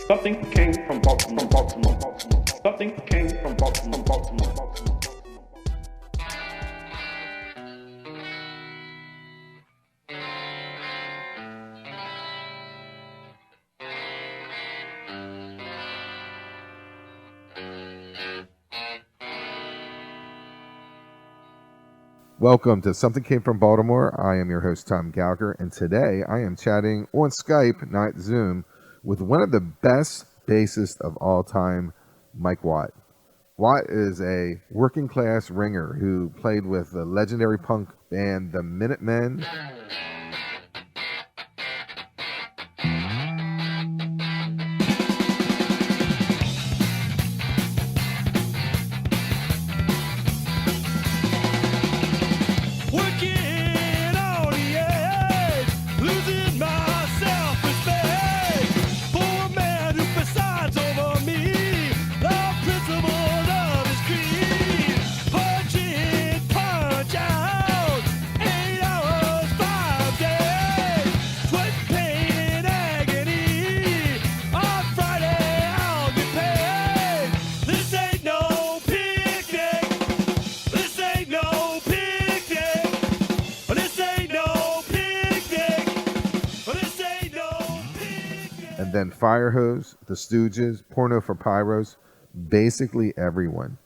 Something came from Baltimore, Baltimore, Baltimore. Something came from Baltimore, Baltimore, Baltimore. Welcome to Something Came from Baltimore. I am your host, Tom Gallagher, and today I am chatting on Skype, not Zoom, with one of the best bassists of all time, Mike Watt. Watt is a working class ringer who played with the legendary punk band the Minutemen. And then Fire Hose, The Stooges, Porno for Pyros, basically everyone.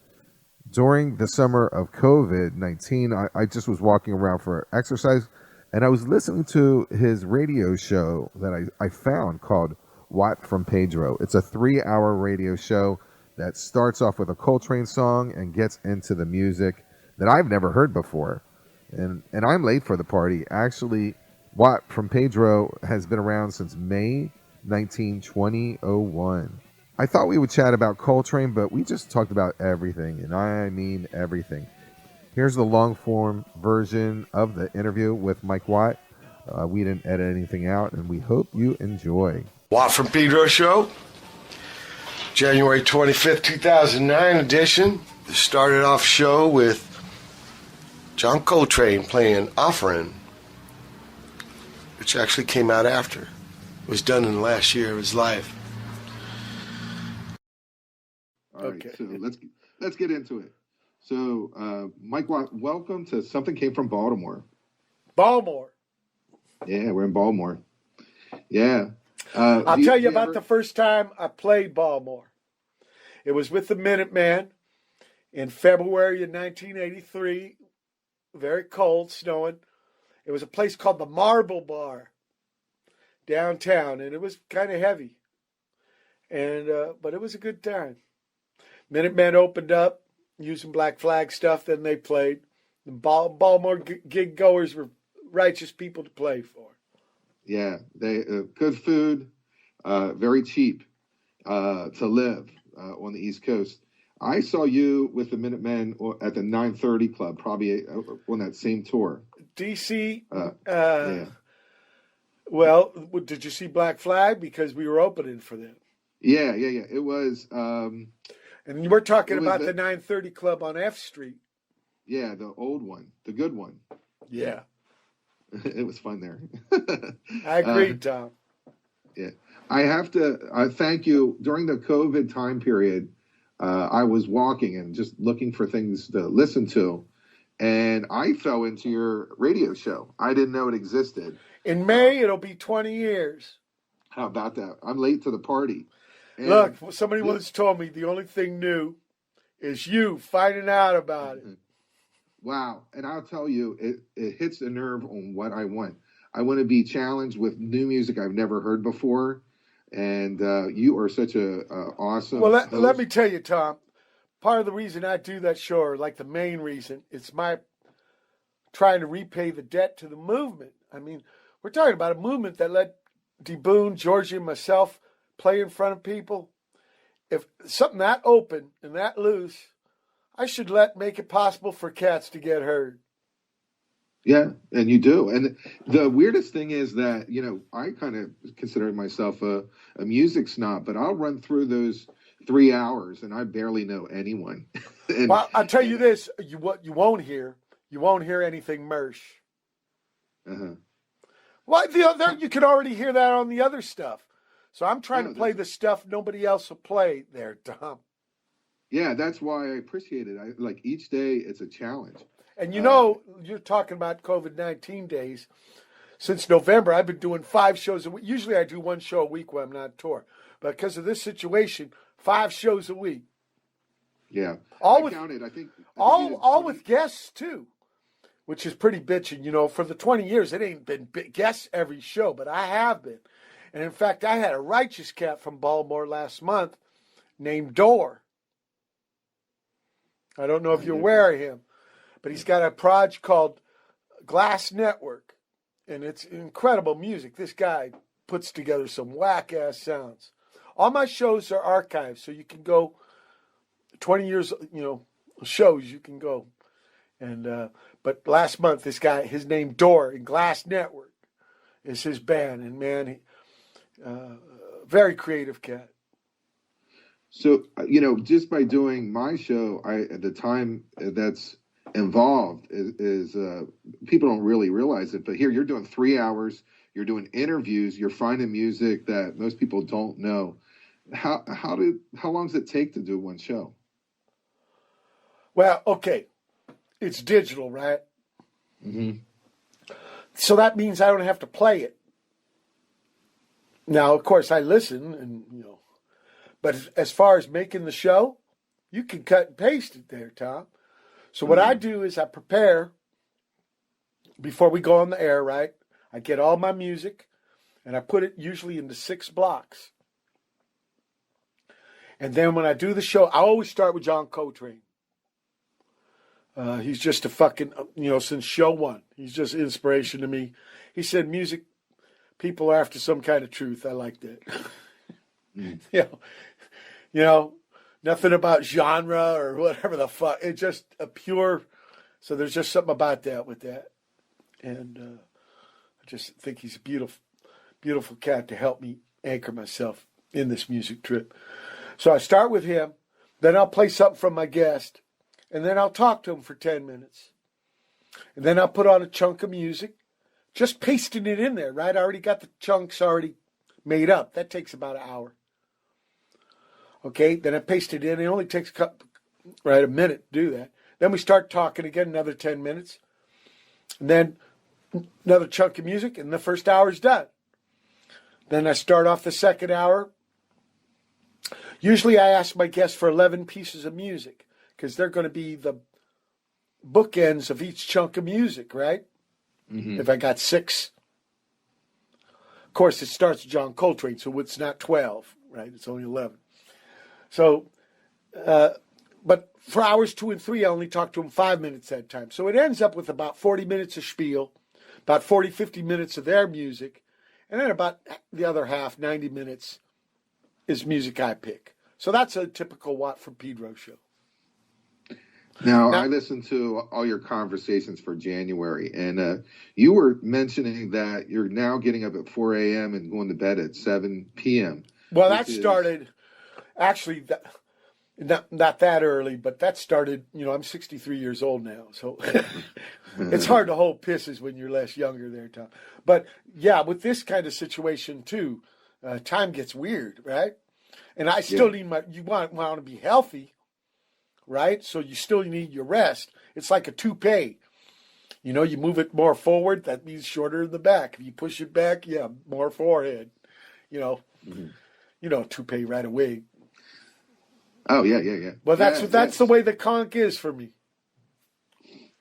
During the summer of COVID-19, I just was walking around for exercise, and I was listening to his radio show that I found called Watt from Pedro. It's a 3-hour radio show that starts off with a Coltrane song and gets into the music that I've never heard before. And I'm late for the party. Actually, Watt from Pedro has been around since May 2001. I thought we would chat about Coltrane, but we just talked about everything, and I mean everything. Here's the long form version of the interview with Mike Watt. We didn't edit anything out, and we hope you enjoy. Watt from Pedro show, January 25th, 2009 edition. The started off show with John Coltrane playing Offering, which actually came out after. It was done in the last year of his life. All right, so let's get into it. So, Mike Watt, welcome to Something Came from Baltimore. Baltimore. Yeah, we're in Baltimore. Yeah. I'll tell you about the first time I played Baltimore. It was with the Minutemen in February of 1983. Very cold, snowing. It was a place called the Marble Bar downtown, and it was kind of heavy. And but it was a good time. Minutemen opened up using Black Flag stuff. Then they played. The Baltimore gig goers were righteous people to play for. Yeah, they good food, very cheap to live on the East Coast. I saw you with the Minutemen at the 930 Club, probably on that same tour. DC. Yeah. Well, did you see Black Flag? Because we were opening for them. Yeah. It was. And we're talking about the 930 Club on F Street. Yeah, the old one, the good one. Yeah. It was fun there. I agree, Tom. Yeah. I have to thank you. During the COVID time period, I was walking and just looking for things to listen to. And I fell into your radio show. I didn't know it existed. In May, it'll be 20 years. How about that? I'm late to the party. And look, somebody once told me the only thing new is you finding out about it. Wow. And I'll tell you, it hits a nerve on what I want. I want to be challenged with new music I've never heard before. And you are such a awesome Well, host. let me tell you, Tom, part of the reason I do that show, or like the main reason, it's my trying to repay the debt to the movement. I mean, we're talking about a movement that let D. Boone, Georgie, and myself play in front of people. If something that open and that loose, I should make it possible for cats to get heard. Yeah, and you do. And the weirdest thing is that, I kind of consider myself a music snob, but I'll run through those 3 hours and I barely know anyone. Well, I'll tell you this, what you won't hear anything Mersh. Uh-huh. Well, you can already hear that on the other stuff. So I'm trying to play the stuff nobody else will play there, Tom. Yeah, that's why I appreciate it. I like each day it's a challenge. And you know, you're talking about COVID-19 days. Since November, I've been doing 5 shows a week. Usually I do 1 show a week when I'm not on tour. But because of this situation, 5 shows a week. Yeah. All I with, counted. I think all with guests, too, which is pretty bitching. You know, for the 20 years, it ain't been guests every show, but I have been. And in fact, I had a righteous cat from Baltimore last month named Door. I don't know if you're aware of him, but he's got a project called Glass Network, and it's incredible music. This guy puts together some whack-ass sounds. All my shows are archived, so you can go 20 years, you know, shows you can go. And but last month, this guy, his name Door, in Glass Network is his band, and man, he, very creative cat. So, you know, just by doing my show, at the time that's involved is people don't really realize it. But here you're doing 3 hours, you're doing interviews, you're finding music that most people don't know. How long does it take to do one show? Well, okay, it's digital, right? Mm-hmm. So that means I don't have to play it. Now, of course, I listen, and you know. But as far as making the show, you can cut and paste it there, Tom. So what I do is I prepare before we go on the air, right? I get all my music, and I put it usually into 6 blocks. And then when I do the show, I always start with John Coltrane. He's just a fucking, you know, since show 1. He's just inspiration to me. He said, music, people are after some kind of truth. I like that. You know, nothing about genre or whatever the fuck. It's just a pure. So there's just something about that with that, and I just think he's a beautiful, beautiful cat to help me anchor myself in this music trip. So I start with him, then I'll play something from my guest, and then I'll talk to him for 10 minutes, and then I'll put on a chunk of music, just pasting it in there. Right, I already got the chunks already made up. That takes about an hour. Okay, then I paste it in. It only takes a minute to do that. Then we start talking again, another 10 minutes. And then another chunk of music, and the first hour is done. Then I start off the second hour. Usually I ask my guests for 11 pieces of music, because they're going to be the bookends of each chunk of music, right? Mm-hmm. If I got 6. Of course, it starts with John Coltrane, so it's not 12, right? It's only 11. So, but for hours 2 and 3, I only talk to them 5 minutes at a time. So it ends up with about 40 minutes of spiel, about 40, 50 minutes of their music, and then about the other half, 90 minutes, is music I pick. So that's a typical Watt from Pedro show. Now, I listened to all your conversations for January, and you were mentioning that you're now getting up at 4 a.m. and going to bed at 7 p.m. Well, that started... Actually, not that early, but that started, you know, I'm 63 years old now, so it's hard to hold pisses when you're less younger there, Tom. But, yeah, with this kind of situation, too, time gets weird, right? And I still need you want to be healthy, right? So you still need your rest. It's like a toupee. You know, you move it more forward, that means shorter in the back. If you push it back, more forehead. You know, toupee, right away. Oh, yeah. Well, that's the way the conch is for me.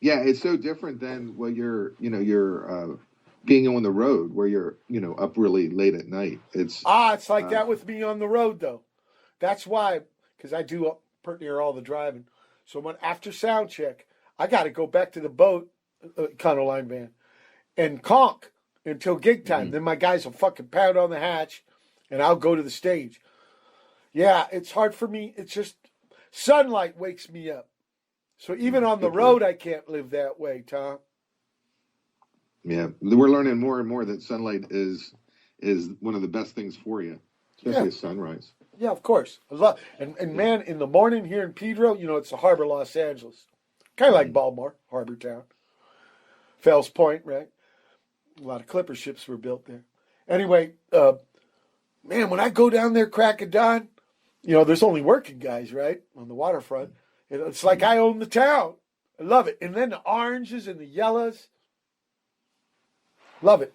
Yeah, it's so different than when you're being on the road where you're, up really late at night. It's like that with me on the road, though. That's why, because I do pretty near all the driving. So after sound check, I got to go back to the boat, Econoline van, and conch until gig time. Mm-hmm. Then my guys will fucking pound on the hatch, and I'll go to the stage. Yeah, it's hard for me. It's just sunlight wakes me up. So even on the road, I can't live that way, Tom. Yeah, we're learning more and more that sunlight is one of the best things for you, especially at sunrise. Yeah, of course. I love and man, in the morning here in Pedro, it's the harbor, Los Angeles, kind of like Baltimore, harbor town. Fells Point, right? A lot of clipper ships were built there. Anyway, man, when I go down there crack of dawn, there's only working guys, right, on the waterfront. It's like I own the town. I love it. And then the oranges and the yellows. Love it.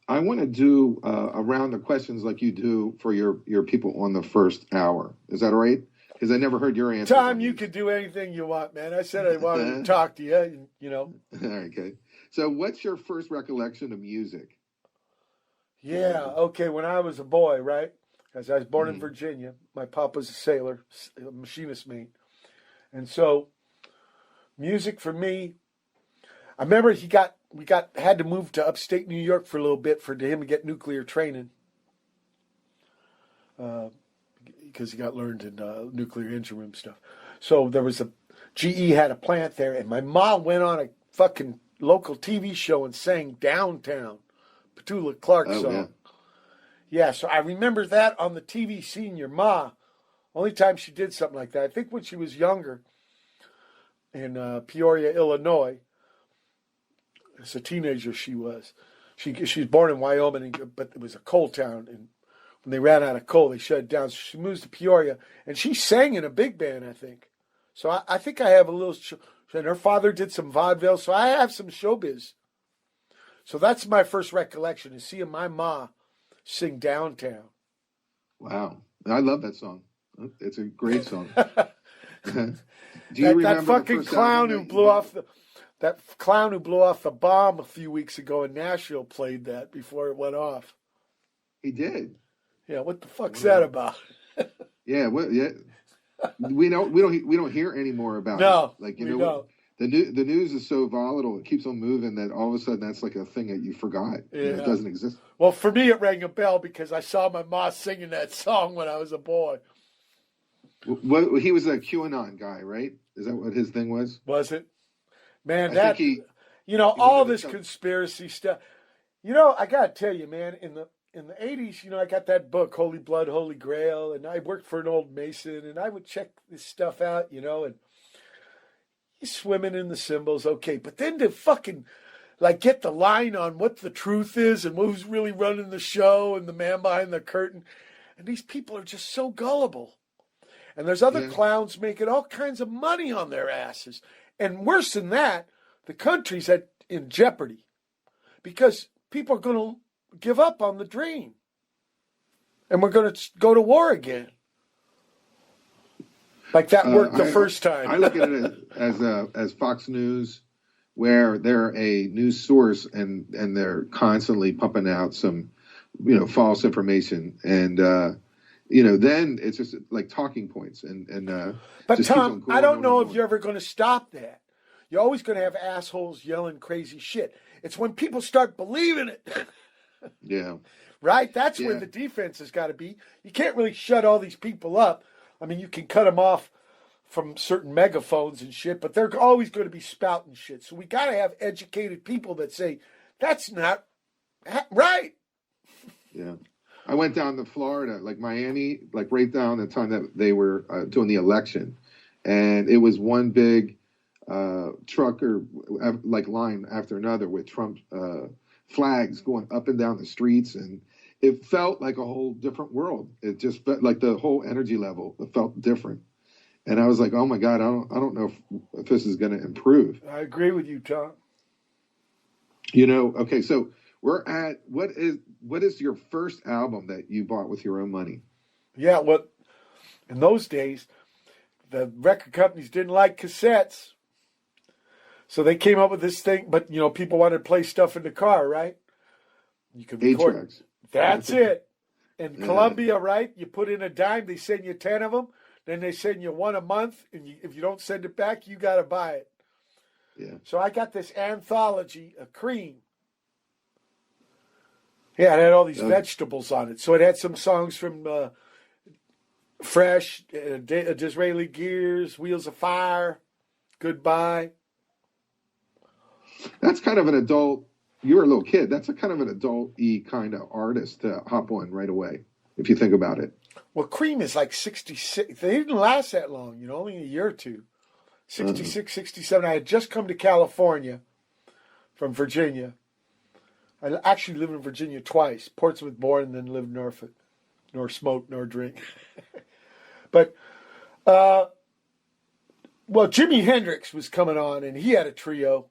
I want to do around the questions like you do for your people on the first hour. Is that all right? Because I never heard your answer. Tom, you can do anything you want, man. I said I wanted to talk to you, All right, okay. So what's your first recollection of music? Yeah, okay, when I was a boy, right? Because I was born in Virginia. My papa's a sailor, a machinist mate. And so music for me, I remember we had to move to upstate New York for a little bit for him to get nuclear training. Because he got learned in nuclear engine room stuff. So there was GE had a plant there, and my mom went on a fucking local TV show and sang Downtown, Petula Clark song. Yeah, so I remember that on the TV, seeing your ma. Only time she did something like that, I think when she was younger in Peoria, Illinois. As a teenager, she was. She was born in Wyoming, but it was a coal town, and when they ran out of coal, they shut it down. So she moves to Peoria, and she sang in a big band, I think. So I think I have a little. And her father did some vaudeville, so I have some showbiz. So that's my first recollection, is seeing my ma sing Downtown. Wow, I love that song. It's a great song. Do you remember that fucking clown who blew off the bomb a few weeks ago in Nashville played that before it went off. He did. Yeah, what the fuck's that about? Yeah, we don't hear any more about it. Like we don't. The news is so volatile; it keeps on moving that all of a sudden that's like a thing that you forgot. Yeah. It doesn't exist. Well, for me, it rang a bell because I saw my ma singing that song when I was a boy. He was a QAnon guy, right? Is that what his thing was? Was it? Man, all this conspiracy stuff. I gotta tell you, man, in the 80s, I got that book, Holy Blood, Holy Grail, and I worked for an old Mason, and I would check this stuff out, and he's swimming in the symbols, okay, but then to fucking, get the line on what the truth is and who's really running the show and the man behind the curtain, and these people are just so gullible. And there's other clowns making all kinds of money on their asses. And worse than that, the country's in jeopardy because people are going to give up on the dream. And we're going to go to war again. Like that worked the first time. I look at it as Fox News, where they're a news source and they're constantly pumping out some, false information. And, then it's just like talking points but Tom, I don't know if you're ever going to stop that. You're always going to have assholes yelling crazy shit. It's when people start believing it. Yeah. Right? That's when the defense has got to be. You can't really shut all these people up. I mean, you can cut them off from certain megaphones and shit, but they're always going to be spouting shit. So we got to have educated people that say, that's not right. Yeah. I went down to Florida, like Miami, like right down the time that they were doing the election. And it was one big trucker, line after another with Trump flags going up and down the streets. And it felt like a whole different world. It just felt like the whole energy level, it felt different. And I was like, oh my God, I don't know if this is going to improve. I agree with you, Tom. Okay, so we're at, what is your first album that you bought with your own money? Yeah, well, in those days, the record companies didn't like cassettes. So they came up with this thing, but, people wanted to play stuff in the car, right? You could record. 8-tracks. That's it. In Colombia, right? You put in a dime, they send you 10 of them. Then they send you one a month, and if you don't send it back, you got to buy it. Yeah. So I got this anthology of Cream. Yeah, it had all these vegetables on it. So it had some songs from Fresh, Disraeli Gears, Wheels of Fire, Goodbye. That's kind of an adult, you were a little kid, that's a kind of an adult-y kind of artist to hop on right away, if you think about it. Well, Cream is like 66. They didn't last that long, only a year or two. 66, 67. I had just come to California from Virginia. I actually lived in Virginia twice. Portsmouth born and then lived in Norfolk. Nor smoke, nor drink. But, well, Jimi Hendrix was coming on, and he had a trio.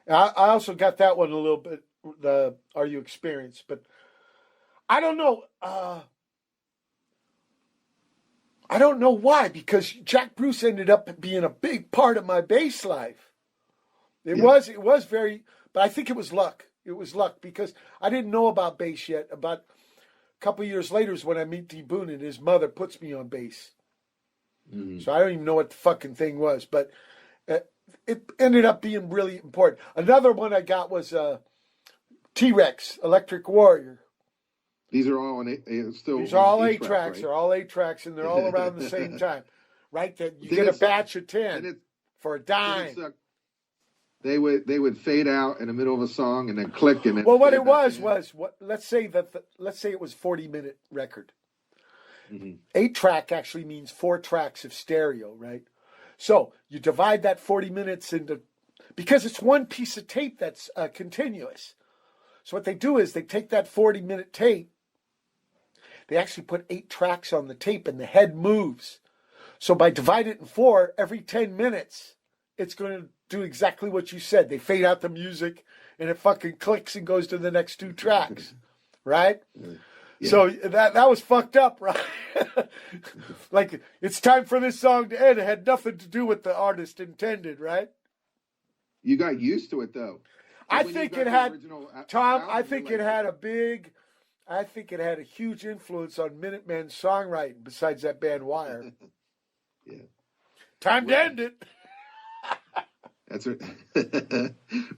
I also got that one a little bit, the Are You Experienced? But I don't know. I don't know why, because Jack Bruce ended up being a big part of my bass life. It was very, but I think it was luck. It was luck because I didn't know about bass yet. About a couple of years later is when I meet D. Boone and his mother puts me on bass. Mm-hmm. So I don't even know what the fucking thing was, but it ended up being really important. Another one I got was T-Rex, Electric Warrior. These are all These are all 8 tracks. Right? They're all 8 tracks, and they're all around the same time, right? That you get a batch of 10 for a dime. They would fade out in the middle of a song and then click and then. Well, what it was what? Let's say it was 40-minute record. Mm-hmm. 8 track actually means 4 tracks of stereo, right? So you divide that 40 minutes into, because it's one piece of tape that's continuous. So what they do is they take that 40-minute tape. They actually put 8 tracks on the tape and the head moves. So by dividing it in 4, every 10 minutes, it's going to do exactly what you said. They fade out the music and it fucking clicks and goes to the next 2 tracks. Right? Yeah. So that was fucked up, right? Like, it's time for this song to end. It had nothing to do with the artist intended, right? You got used to it, though. I think it had, Tom, I think it had a huge influence on Minutemen's songwriting besides that band Wire. Yeah. Time to end it. That's right.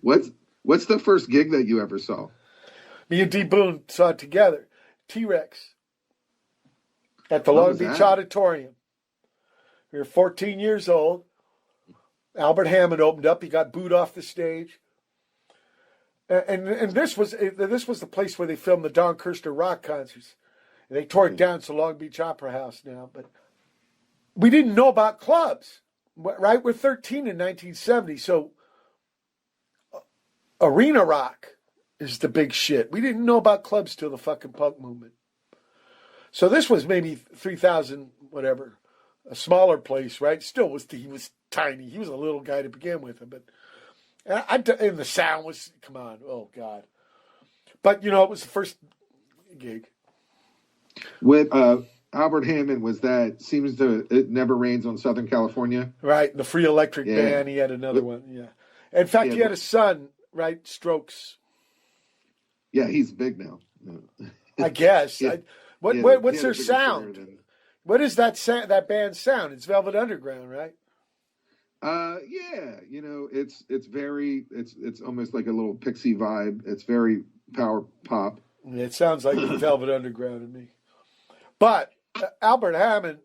What's the first gig that you ever saw? Me and D. Boone saw it together. T-Rex. At the Long Beach Auditorium. We were 14 years old. Albert Hammond opened up. He got booed off the stage. And this was the place where they filmed the Don Kirshner rock concerts. And they tore it down. It's the Long Beach Opera House now. But we didn't know about clubs, right? We're 13 in 1970. So arena rock is the big shit. We didn't know about clubs till the fucking punk movement. So this was maybe 3,000, whatever, a smaller place, right? Still he was tiny. He was a little guy to begin with, but and the sound was, come on, oh God. But, it was the first gig. With Albert Hammond, It Never Rains on Southern California? Right, the Free Electric Band, he had another one, yeah. In fact, he had a son, right, Strokes. Yeah, he's big now. I guess. What's their sound? What is that band's sound? It's Velvet Underground, right? Yeah, it's almost like a little Pixie vibe. It's very power pop. It sounds like Velvet Underground to me. But Albert Hammond,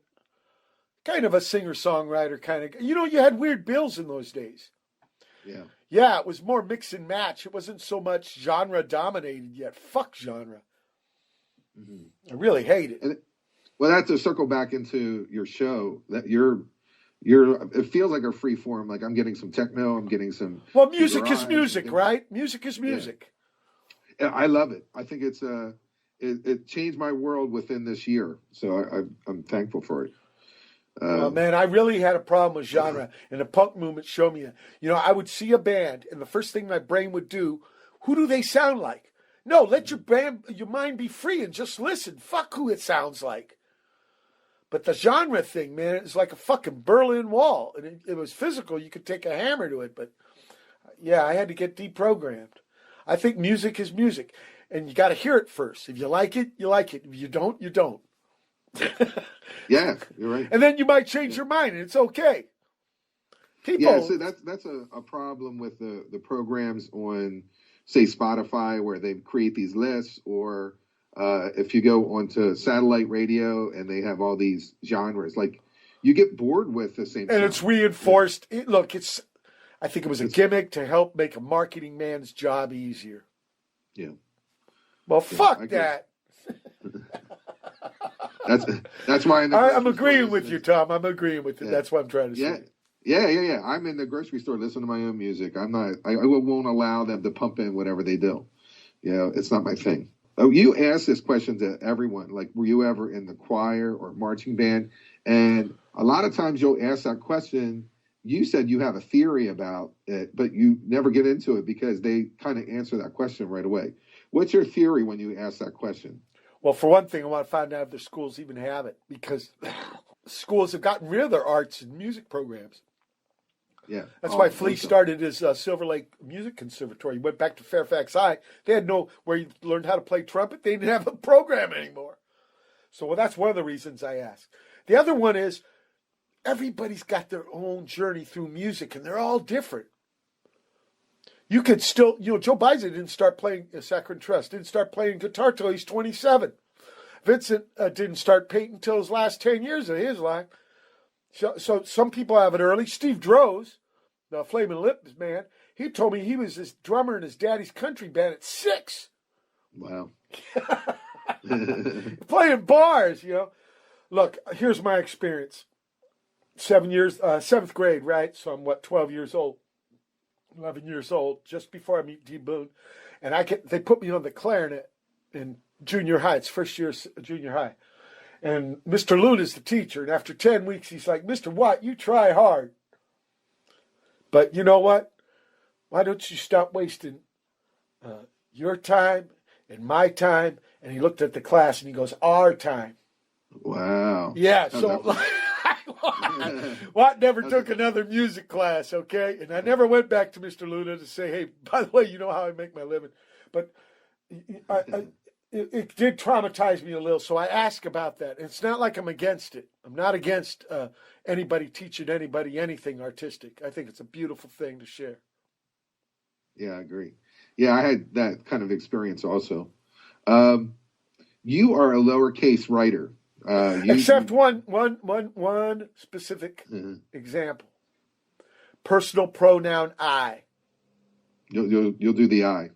kind of a singer-songwriter kind of, you had weird bills in those days. Yeah. Yeah, it was more mix and match. It wasn't so much genre dominated yet. Fuck genre. Mm-hmm. I really hate it. Well, that's to circle back into your show that it feels like a free form. Like I'm getting some techno, I'm getting some. Well, music is music, right? Music is music. Yeah, I love it. I think it changed my world within this year. So I'm thankful for it. Oh, man, I really had a problem with genre, and the punk movement showed me that. I would see a band, and the first thing my brain would do, who do they sound like? No, let your mind be free and just listen. Fuck who it sounds like. But the genre thing, man, it's like a fucking Berlin Wall. And it was physical. You could take a hammer to it. But, yeah, I had to get deprogrammed. I think music is music. And you got to hear it first. If you like it, you like it. If you don't, you don't. Yeah, you're right. And then you might change your mind, and it's okay. So that's a problem with the programs on, say, Spotify, where they create these lists, or if you go onto satellite radio and they have all these genres, like you get bored with the same. And it's reinforced. Yeah. I think it was a gimmick to help make a marketing man's job easier. Yeah. Well, fuck that. That's why I'm agreeing with you, Tom. I'm agreeing with you. Yeah. That's what I'm trying to say. Yeah. I'm in the grocery store listening to my own music. I won't allow them to pump in whatever they do. It's not my thing. Oh, you asked this question to everyone. Like, were you ever in the choir or marching band? And a lot of times you'll ask that question. You said you have a theory about it, but you never get into it because they kind of answer that question right away. What's your theory when you ask that question? Well, for one thing, I want to find out if the schools even have it, because schools have gotten rid of their arts and music programs. Yeah. That's why Flea started his Silver Lake Music Conservatory. He went back to Fairfax High. They had where you learned how to play trumpet. They didn't have a program anymore. So that's one of the reasons I asked. The other one is everybody's got their own journey through music, and they're all different. You could still, Joe Biden didn't start playing Saccharine Trust, didn't start playing guitar till he's 27. Vincent didn't start painting until his last 10 years of his life. So some people have it early. Steve Droz, the Flamin' Lips man, he told me he was his drummer in his daddy's country band at 6. Wow. Playing bars, Look, here's my experience. 7th grade, right? So I'm 12 years old, 11 years old, just before I meet D. Boone. And they put me on the clarinet in junior high. It's first year junior high. And Mr. Loon is the teacher. And after 10 weeks, he's like, Mr. Watt, you try hard. But you know what? Why don't you stop wasting your time and my time? And he looked at the class and he goes, our time. Wow. Yeah, so Watt never took another music class, okay? And I never went back to Mr. Luna to say, hey, by the way, you know how I make my living. But it did traumatize me a little, so I ask about that. It's not like I'm against it. I'm not against anybody teaching anybody anything artistic. I think it's a beautiful thing to share. Yeah, I agree. Yeah, I had that kind of experience also. You are a lowercase writer. Except one specific example. Personal pronoun I. You'll do the I.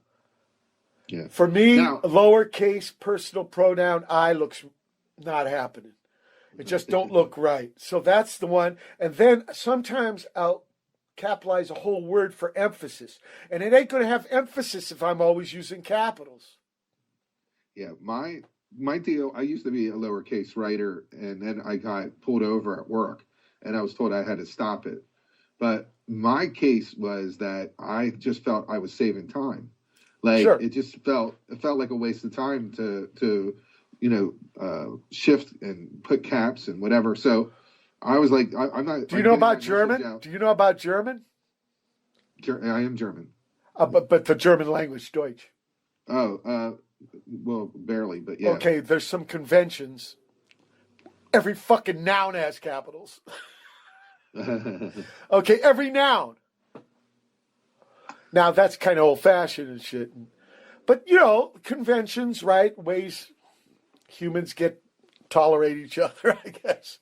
Yeah. For me, lowercase personal pronoun I looks not happening. It just don't look right. So that's the one. And then sometimes I'll capitalize a whole word for emphasis. And it ain't going to have emphasis if I'm always using capitals. Yeah, my deal, I used to be a lowercase writer, and then I got pulled over at work, and I was told I had to stop it. But my case was that I just felt I was saving time. Like, sure. It felt like a waste of time to shift and put caps and whatever. So I was like, I'm not. Do you know about German? Do you know about German? I am German. But the German language, Deutsch. Well, barely, but yeah. Okay, there's some conventions. Every fucking noun has capitals. Okay, every noun. Now, that's kind of old-fashioned and shit. But, conventions, right? Ways humans tolerate each other, I guess.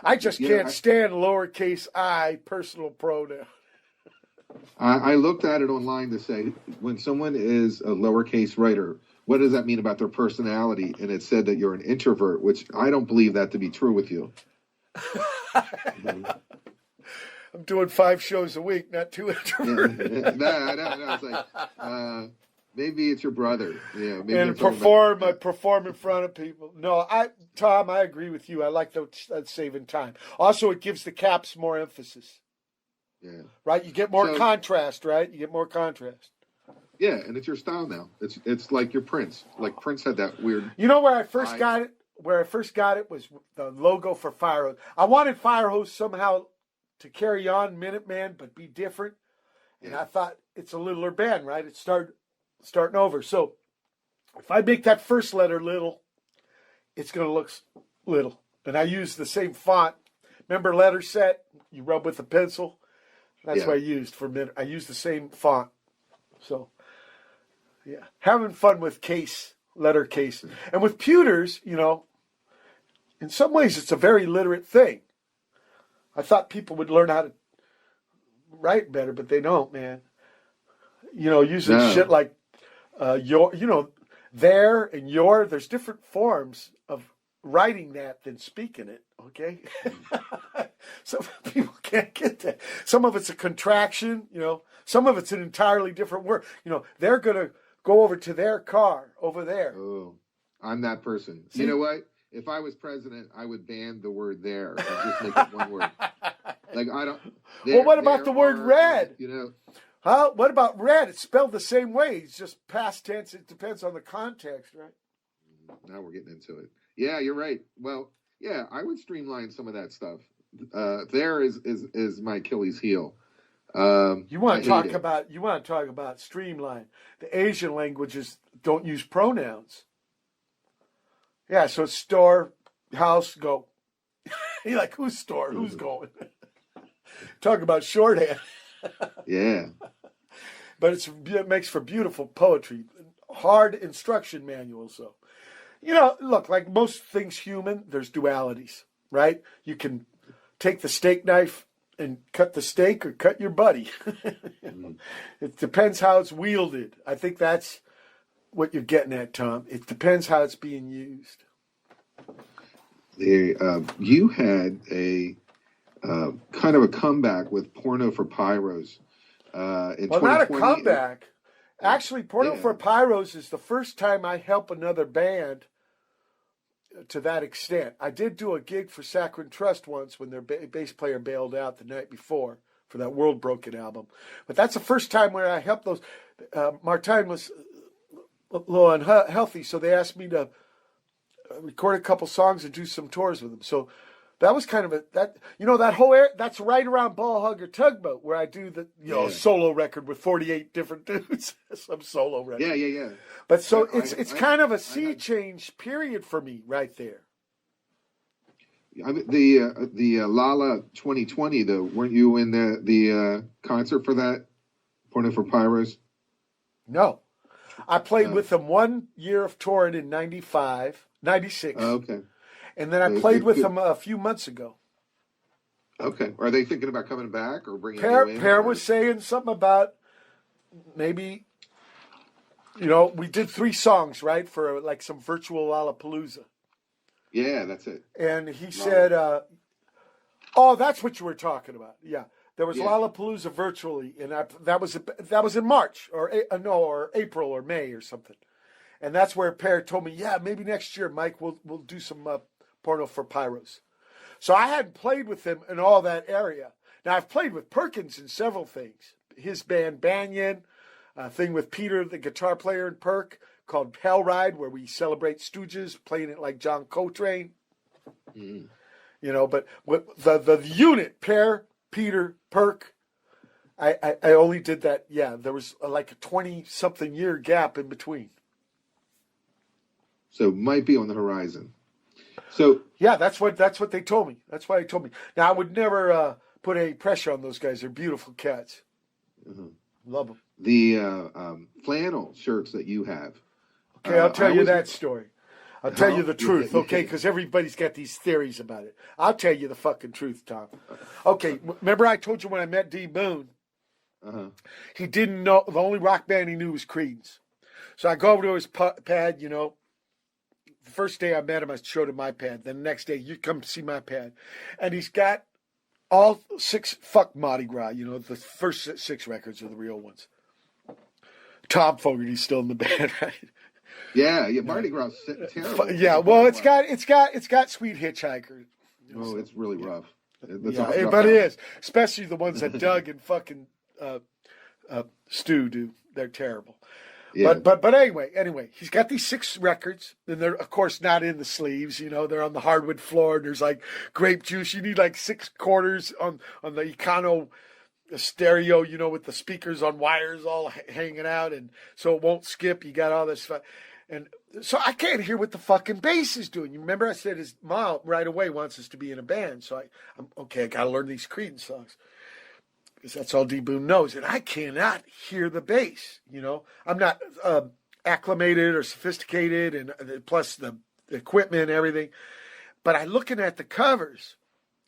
I just can't stand lowercase I personal pronoun. I looked at it online to say, when someone is a lowercase writer, what does that mean about their personality? And it said that you're an introvert, which I don't believe that to be true with you. I'm doing 5 shows a week, not 2 introverted. No. It's like, maybe it's your brother. Yeah, maybe and I perform in front of people. No, Tom, I agree with you. I like that saving time. Also, it gives the caps more emphasis. Yeah. Right? You get more contrast, right? You get more contrast. Yeah, and it's your style now. It's like your Prince. Like Prince had that weird. You know where I first got it? Where I first got it was the logo for Fire Hose. I wanted Fire Hose somehow to carry on Minuteman, but be different. And I thought it's a littler band, right? It's starting over. So if I make that first letter little, it's going to look little. And I use the same font. Remember letter set? You rub with a pencil. That's what I used for Minute. I used the same font. So, yeah. Having fun with letter cases. And with pewters, in some ways it's a very literate thing. I thought people would learn how to write better, but they don't, man. Using shit like there and your, there's different forms of writing that than speaking it, okay? Some people can't get that. Some of it's a contraction, some of it's an entirely different word. They're going to go over to their car over there. Oh, I'm that person. See? You know what? If I was president, I would ban the word there and just make it one word. Like, I don't. Well, what about the word red? You know. Huh? What about red? It's spelled the same way. It's just past tense. It depends on the context, right? Now we're getting into it. Yeah, you're right. Well, yeah, I would streamline some of that stuff. There is my Achilles heel. You want to talk about streamline. The Asian languages don't use pronouns. Yeah, so it's store, house, go. You're like, whose store? Who's going? Talk about shorthand. Yeah. But it makes for beautiful poetry. Hard instruction manuals, though. You know, look, like most things human, there's dualities, right? You can take the steak knife and cut the steak or cut your buddy. It depends how it's wielded. I think that's what you're getting at, Tom. It depends how it's being used. You had a kind of a comeback with Porno for Pyros. In Well, not a 2020. comeback. Actually, Porno for Pyros is the first time I help another band to that extent. I did do a gig for Saccharine Trust once when their bass player bailed out the night before for that World Broken album. But that's the first time where I helped those. Martijn was a little unhealthy, so they asked me to record a couple songs and do some tours with them. So that was kind of that whole area, that's right around Ball Hugger Tugboat where I do the solo record with 48 different dudes. Some solo record. Yeah. But so it's kind of a sea change period for me right there. The Lala 2020 though, weren't you in the concert for that Porno for Pyros? No. I played with them 1 year of touring in 96. Oh, okay. And then I played with them a few months ago. Okay. Are they thinking about coming back or bringing Pear, you in? Pear was saying something about maybe, we did 3 songs, right, for like some virtual Lollapalooza. Yeah, that's it. And he said, that's what you were talking about. Yeah. There was Lollapalooza virtually, and that was in March or April or May or something. And that's where Pear told me, maybe next year, Mike, we'll do some Porno for Pyros. So I hadn't played with him in all that area. Now, I've played with Perkins in several things. His band Banyan, a thing with Peter, the guitar player in Perk, called Hell Ride, where we celebrate Stooges, playing it like John Coltrane. But with the unit, Pear, Peter, Perk, I only did that, there was like a 20-something year gap in between. So might be on the horizon. So that's what they told me. That's why they told me. Now I would never put any pressure on those guys. They're beautiful cats. Love them. The flannel shirts that you have. Okay, I'll tell you that story. I'll tell you the truth, okay? Because everybody's got these theories about it. I'll tell you the fucking truth, Tom. Okay, remember I told you when I met D. Boone, he didn't know, the only rock band he knew was Creedence. So I go over to his pad, The first day I met him, I showed him my pad. Then the next day, you come see my pad. And he's got all 6, fuck Mardi Gras, the first 6 records are the real ones. Tom Fogerty's still in the band, right? Yeah, Mardi Gras is terrible. Yeah, well, it's got Sweet Hitchhiker. Oh, it's really rough. But it is, especially the ones that Doug and fucking Stu do. They're terrible. Yeah. But anyway, he's got these 6 records, and they're of course not in the sleeves. They're on the hardwood floor, and there's like grape juice. You need like 6 quarters on the Econo stereo, with the speakers on wires all hanging out, and so it won't skip. You got all this stuff. And so I can't hear what the fucking bass is doing. You remember I said his mom right away wants us to be in a band. So I'm okay, I got to learn these Creedence songs. Because that's all D. Boone knows. And I cannot hear the bass, I'm not acclimated or sophisticated, and plus the equipment and everything. But I'm looking at the covers,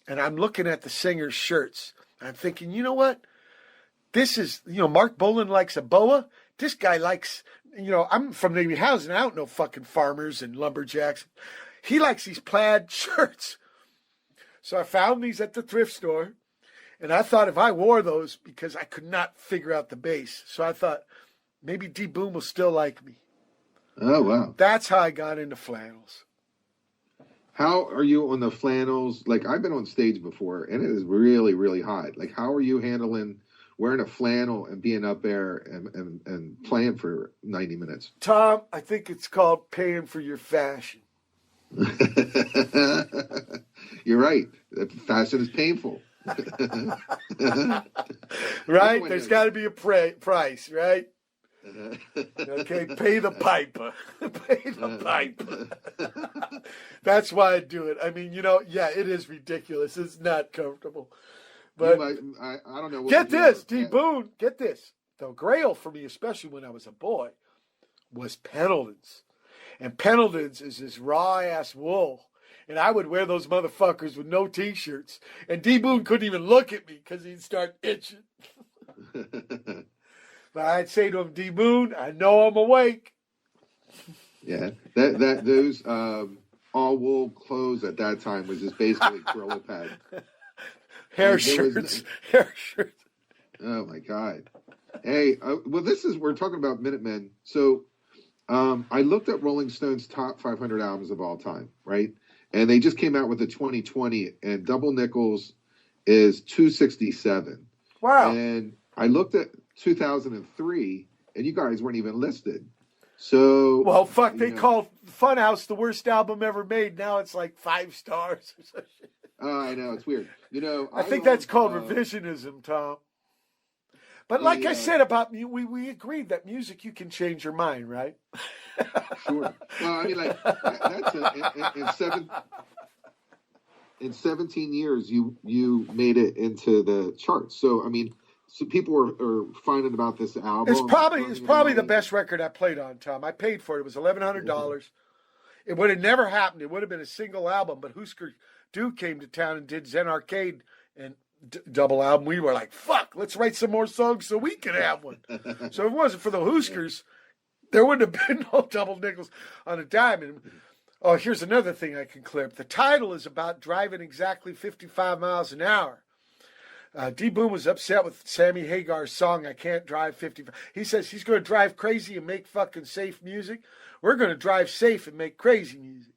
and I'm looking at the singer's shirts. I'm thinking, you know what? This is, Mark Bolan likes a boa. This guy likes, I'm from Navy Housing. I don't know fucking farmers and lumberjacks. He likes these plaid shirts. So I found these at the thrift store. And I thought if I wore those, because I could not figure out the bass. So I thought, maybe D Boon will still like me. Oh, wow. That's how I got into flannels. How are you on the flannels? Like, I've been on stage before, and it is really, really hot. Like, how are you handling wearing a flannel and being up there and playing for 90 minutes? Tom, I think it's called paying for your fashion. You're right. Fashion is painful. Right? There's got to be a price, right? Okay, pay the piper. Pay the piper. That's why I do it. I mean, yeah, it is ridiculous. It's not comfortable. But I don't know. Get this, D Boon, get this. The grail for me, especially when I was a boy, was Pendletons. And Pendletons is this raw-ass wool. And I would wear those motherfuckers with no T-shirts. And D Boon couldn't even look at me because he'd start itching. But I'd say to him, D Boon, I know I'm awake. Yeah, those all wool clothes at that time was just basically Gorilla Pad. Hair shirts. Hair shirts. Oh my God. Hey, well, we're talking about Minutemen. So I looked at Rolling Stone's top 500 albums of all time, right? And they just came out with the 2020, and Double Nickels is 267. Wow. And I looked at 2003, and you guys weren't even listed. So well, fuck, they called Funhouse the worst album ever made. Now it's like 5 stars or something. Oh, I know, it's weird. I think that's called revisionism, Tom. But like I said about we agreed that music, you can change your mind, right? Sure. Well, I mean, like in 17 years, you made it into the charts. So I mean, so people are finding about this album. It's probably the best record I played on, Tom. I paid for it. It was $1,100. It would have never happened. It would have been a single album. But Husker Du came to town and did Zen Arcade and double album. We were like, fuck, let's write some more songs so we can have one. So if it wasn't for the Huskers, there wouldn't have been no Double Nickels on a dime. And, oh, here's another thing I can clear up. The title is about driving exactly 55 miles an hour. D Boon was upset with Sammy Hagar's song, I Can't Drive 55. He says he's going to drive crazy and make fucking safe music. We're going to drive safe and make crazy music.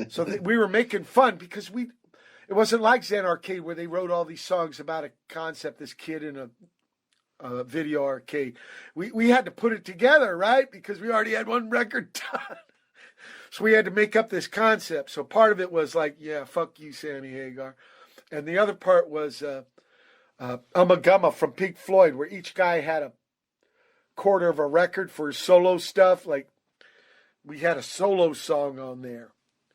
So we were making fun because it wasn't like Zen Arcade where they wrote all these songs about a concept, this kid in a video arcade. We had to put it together, right? Because we already had one record done. So we had to make up this concept. So part of it was like, yeah, fuck you, Sammy Hagar. And the other part was Ummagumma from Pink Floyd, where each guy had a quarter of a record for solo stuff. Like we had a solo song on there.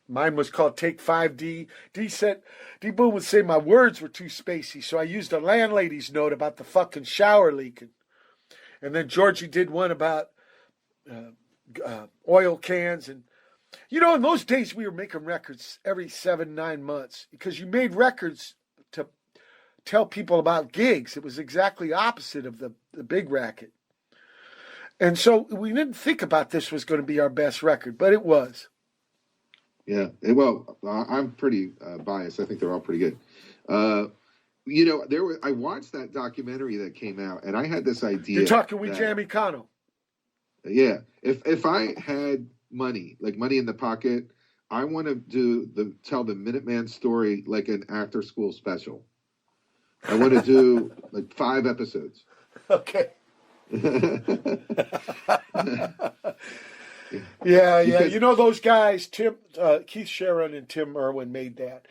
Mine was called Take 5D. D Boon would say my words were too spacey, so I used a landlady's note about the fucking shower leaking. And then Georgie did one about oil cans. And, in those days we were making records every 7-9 months because you made records to tell people about gigs. It was exactly opposite of the big racket. And so we didn't think about this was going to be our best record, but it was. Yeah, well, I'm pretty biased. I think they're all pretty good. I watched that documentary that came out, and I had this idea. You're talking with Jamie Cano. Yeah, if I had money, like money in the pocket, I want to tell the Minuteman story like an after school special. I want to do like 5 episodes. Okay. Yeah. Those guys, Keith Sharon and Tim Irwin made that.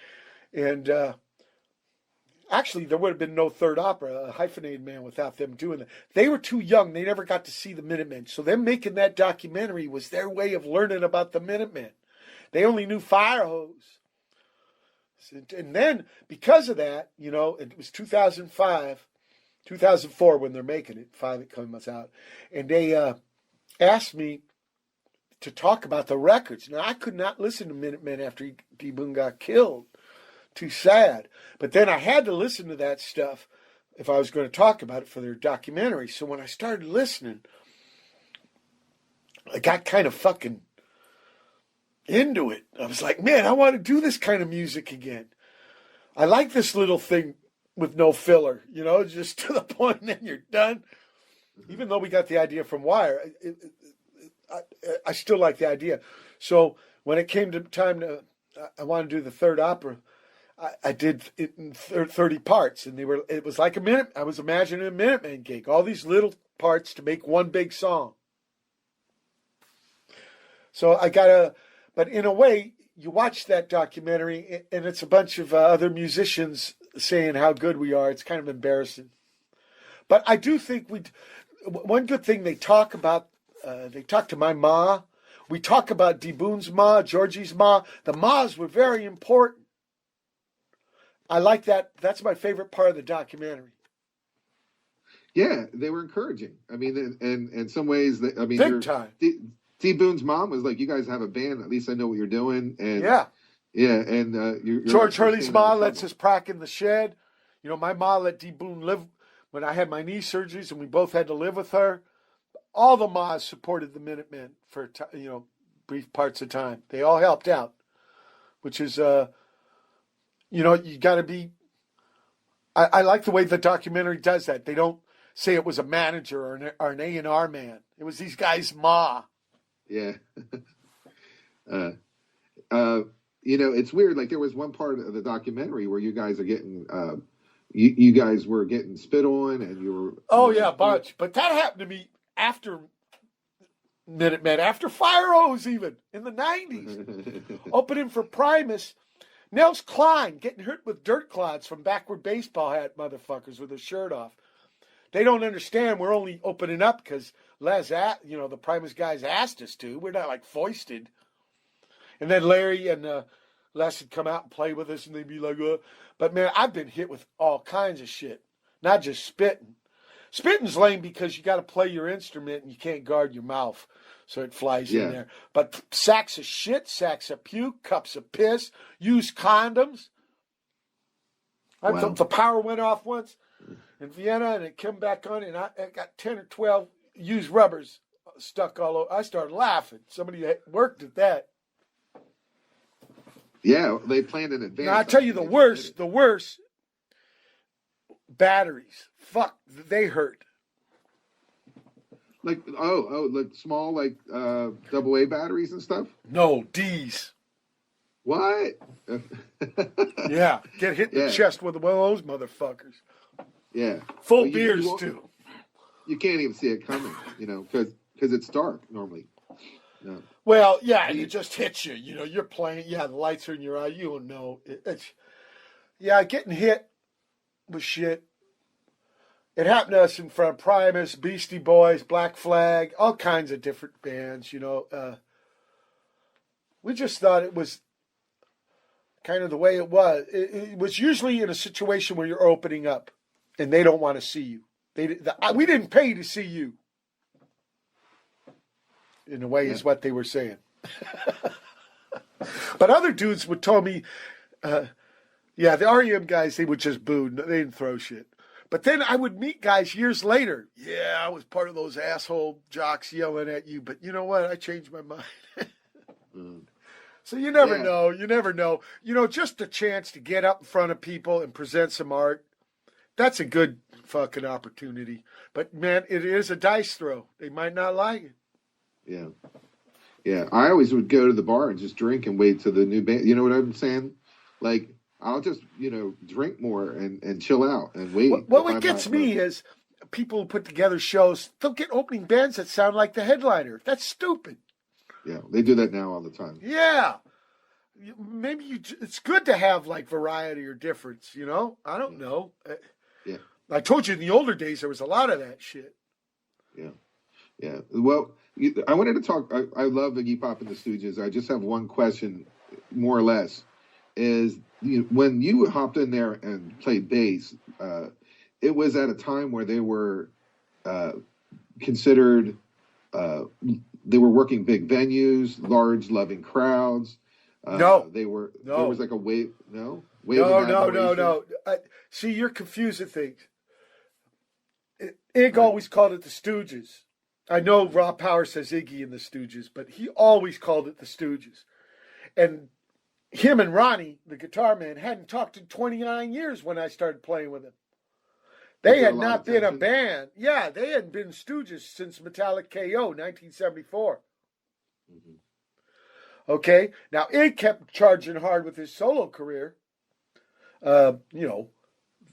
And actually, there would have been no third opera, a hyphenated man, without them doing that. They were too young. They never got to see the Minutemen. So them making that documentary was their way of learning about the Minutemen. They only knew Fire Hose. And then, because of that, it was 2005, 2004 when they're making it. 5 it comes out. And they asked me to talk about the records. Now, I could not listen to Minutemen after D Boon got killed. Too sad. But then I had to listen to that stuff if I was going to talk about it for their documentary. So when I started listening, I got kind of fucking into it. I was like, man, I want to do this kind of music again. I like this little thing with no filler, just to the point and then you're done. Even though we got the idea from Wire, I still like the idea. So when it came to time to, I wanted to do the third opera. I did it in 30 parts, and it was like a minute. I was imagining a Minutemen gig, all these little parts to make one big song. So but in a way, you watch that documentary, and it's a bunch of other musicians saying how good we are. It's kind of embarrassing. But I do think one good thing they talk about, they talk to my ma. We talk about D. Boone's ma, Georgie's ma. The mas were very important. I like that. That's my favorite part of the documentary. Yeah, they were encouraging. I mean, and in some ways, Big time. T. Boone's mom was like, "You guys have a band. At least I know what you're doing." And yeah, and you're George Hurley's ma lets us prac in the shed. You know, my ma let D. Boone live when I had my knee surgeries, and we both had to live with her. All the mas supported the Minutemen for brief parts of time. They all helped out, which is you got to be. I like the way the documentary does that. They don't say it was a manager or an A&R man. It was these guys' ma. Yeah. It's weird. Like there was one part of the documentary where you guys are getting, you guys were getting spit on, and you were. Oh yeah, a bunch. But that happened to me after Minutemen, after Fire Hose, even in the '90s, opening for Primus. Nels Klein getting hurt with dirt clods from backward baseball hat motherfuckers with his shirt off. They don't understand we're only opening up because the Primus guys asked us to. We're not like foisted. And then Larry and Les would come out and play with us, and they'd be like, But man, I've been hit with all kinds of shit, not just spitting. Spitting's lame because you got to play your instrument and you can't guard your mouth, so it flies in there. But sacks of shit, sacks of puke, cups of piss, used condoms. I thought the power went off once in Vienna, and it came back on, and I got 10 or 12 used rubbers stuck all over. I started laughing. Somebody worked at that. Yeah, they planned in advance. Now, I tell you the worst, batteries. Fuck, they hurt. Like like small AA batteries and stuff. No, D's. What? Yeah, get hit in the chest with one of those motherfuckers. Yeah, Full beers too. You can't even see it coming, because it's dark normally. No. Well, yeah, it just hits you. You're playing. Yeah, the lights are in your eye. You don't know. Getting hit with shit. It happened to us in front of Primus, Beastie Boys, Black Flag, all kinds of different bands. We just thought it was kind of the way it was. It was usually in a situation where you're opening up, and they don't want to see you. We didn't pay to see you. In a way, is what they were saying. But other dudes would tell me, the REM guys, they would just boo. They didn't throw shit. But then I would meet guys years later. Yeah, I was part of those asshole jocks yelling at you. But you know what? I changed my mind. So you never know. You never know. Just a chance to get up in front of people and present some art. That's a good fucking opportunity. But man, it is a dice throw. They might not like it. Yeah. Yeah. I always would go to the bar and just drink and wait till the new band. You know what I'm saying? Like, I'll just, drink more and chill out and wait. What gets me is people who put together shows, they'll get opening bands that sound like the headliner. That's stupid. Yeah, they do that now all the time. Yeah. Maybe it's good to have like variety or difference, I don't know. Yeah. I told you in the older days there was a lot of that shit. Yeah. Yeah. Well, I wanted to talk. I love Iggy Pop and the Stooges. I just have one question, more or less, is when you hopped in there and played bass, it was at a time where they were considered, they were working big venues, large, loving crowds. No. There No. was like a wave. No? No. See, you're confusing things. Ig always called it the Stooges. I know Rob Power says Iggy and the Stooges, but he always called it the Stooges. And him and Ronnie, the guitar man, hadn't talked in 29 years when I started playing with him. They there a had lot of not been a tension? band. Yeah, they hadn't been Stooges since Metallic KO, 1974. Mhm. Okay? Now, Ig kept charging hard with his solo career. You know,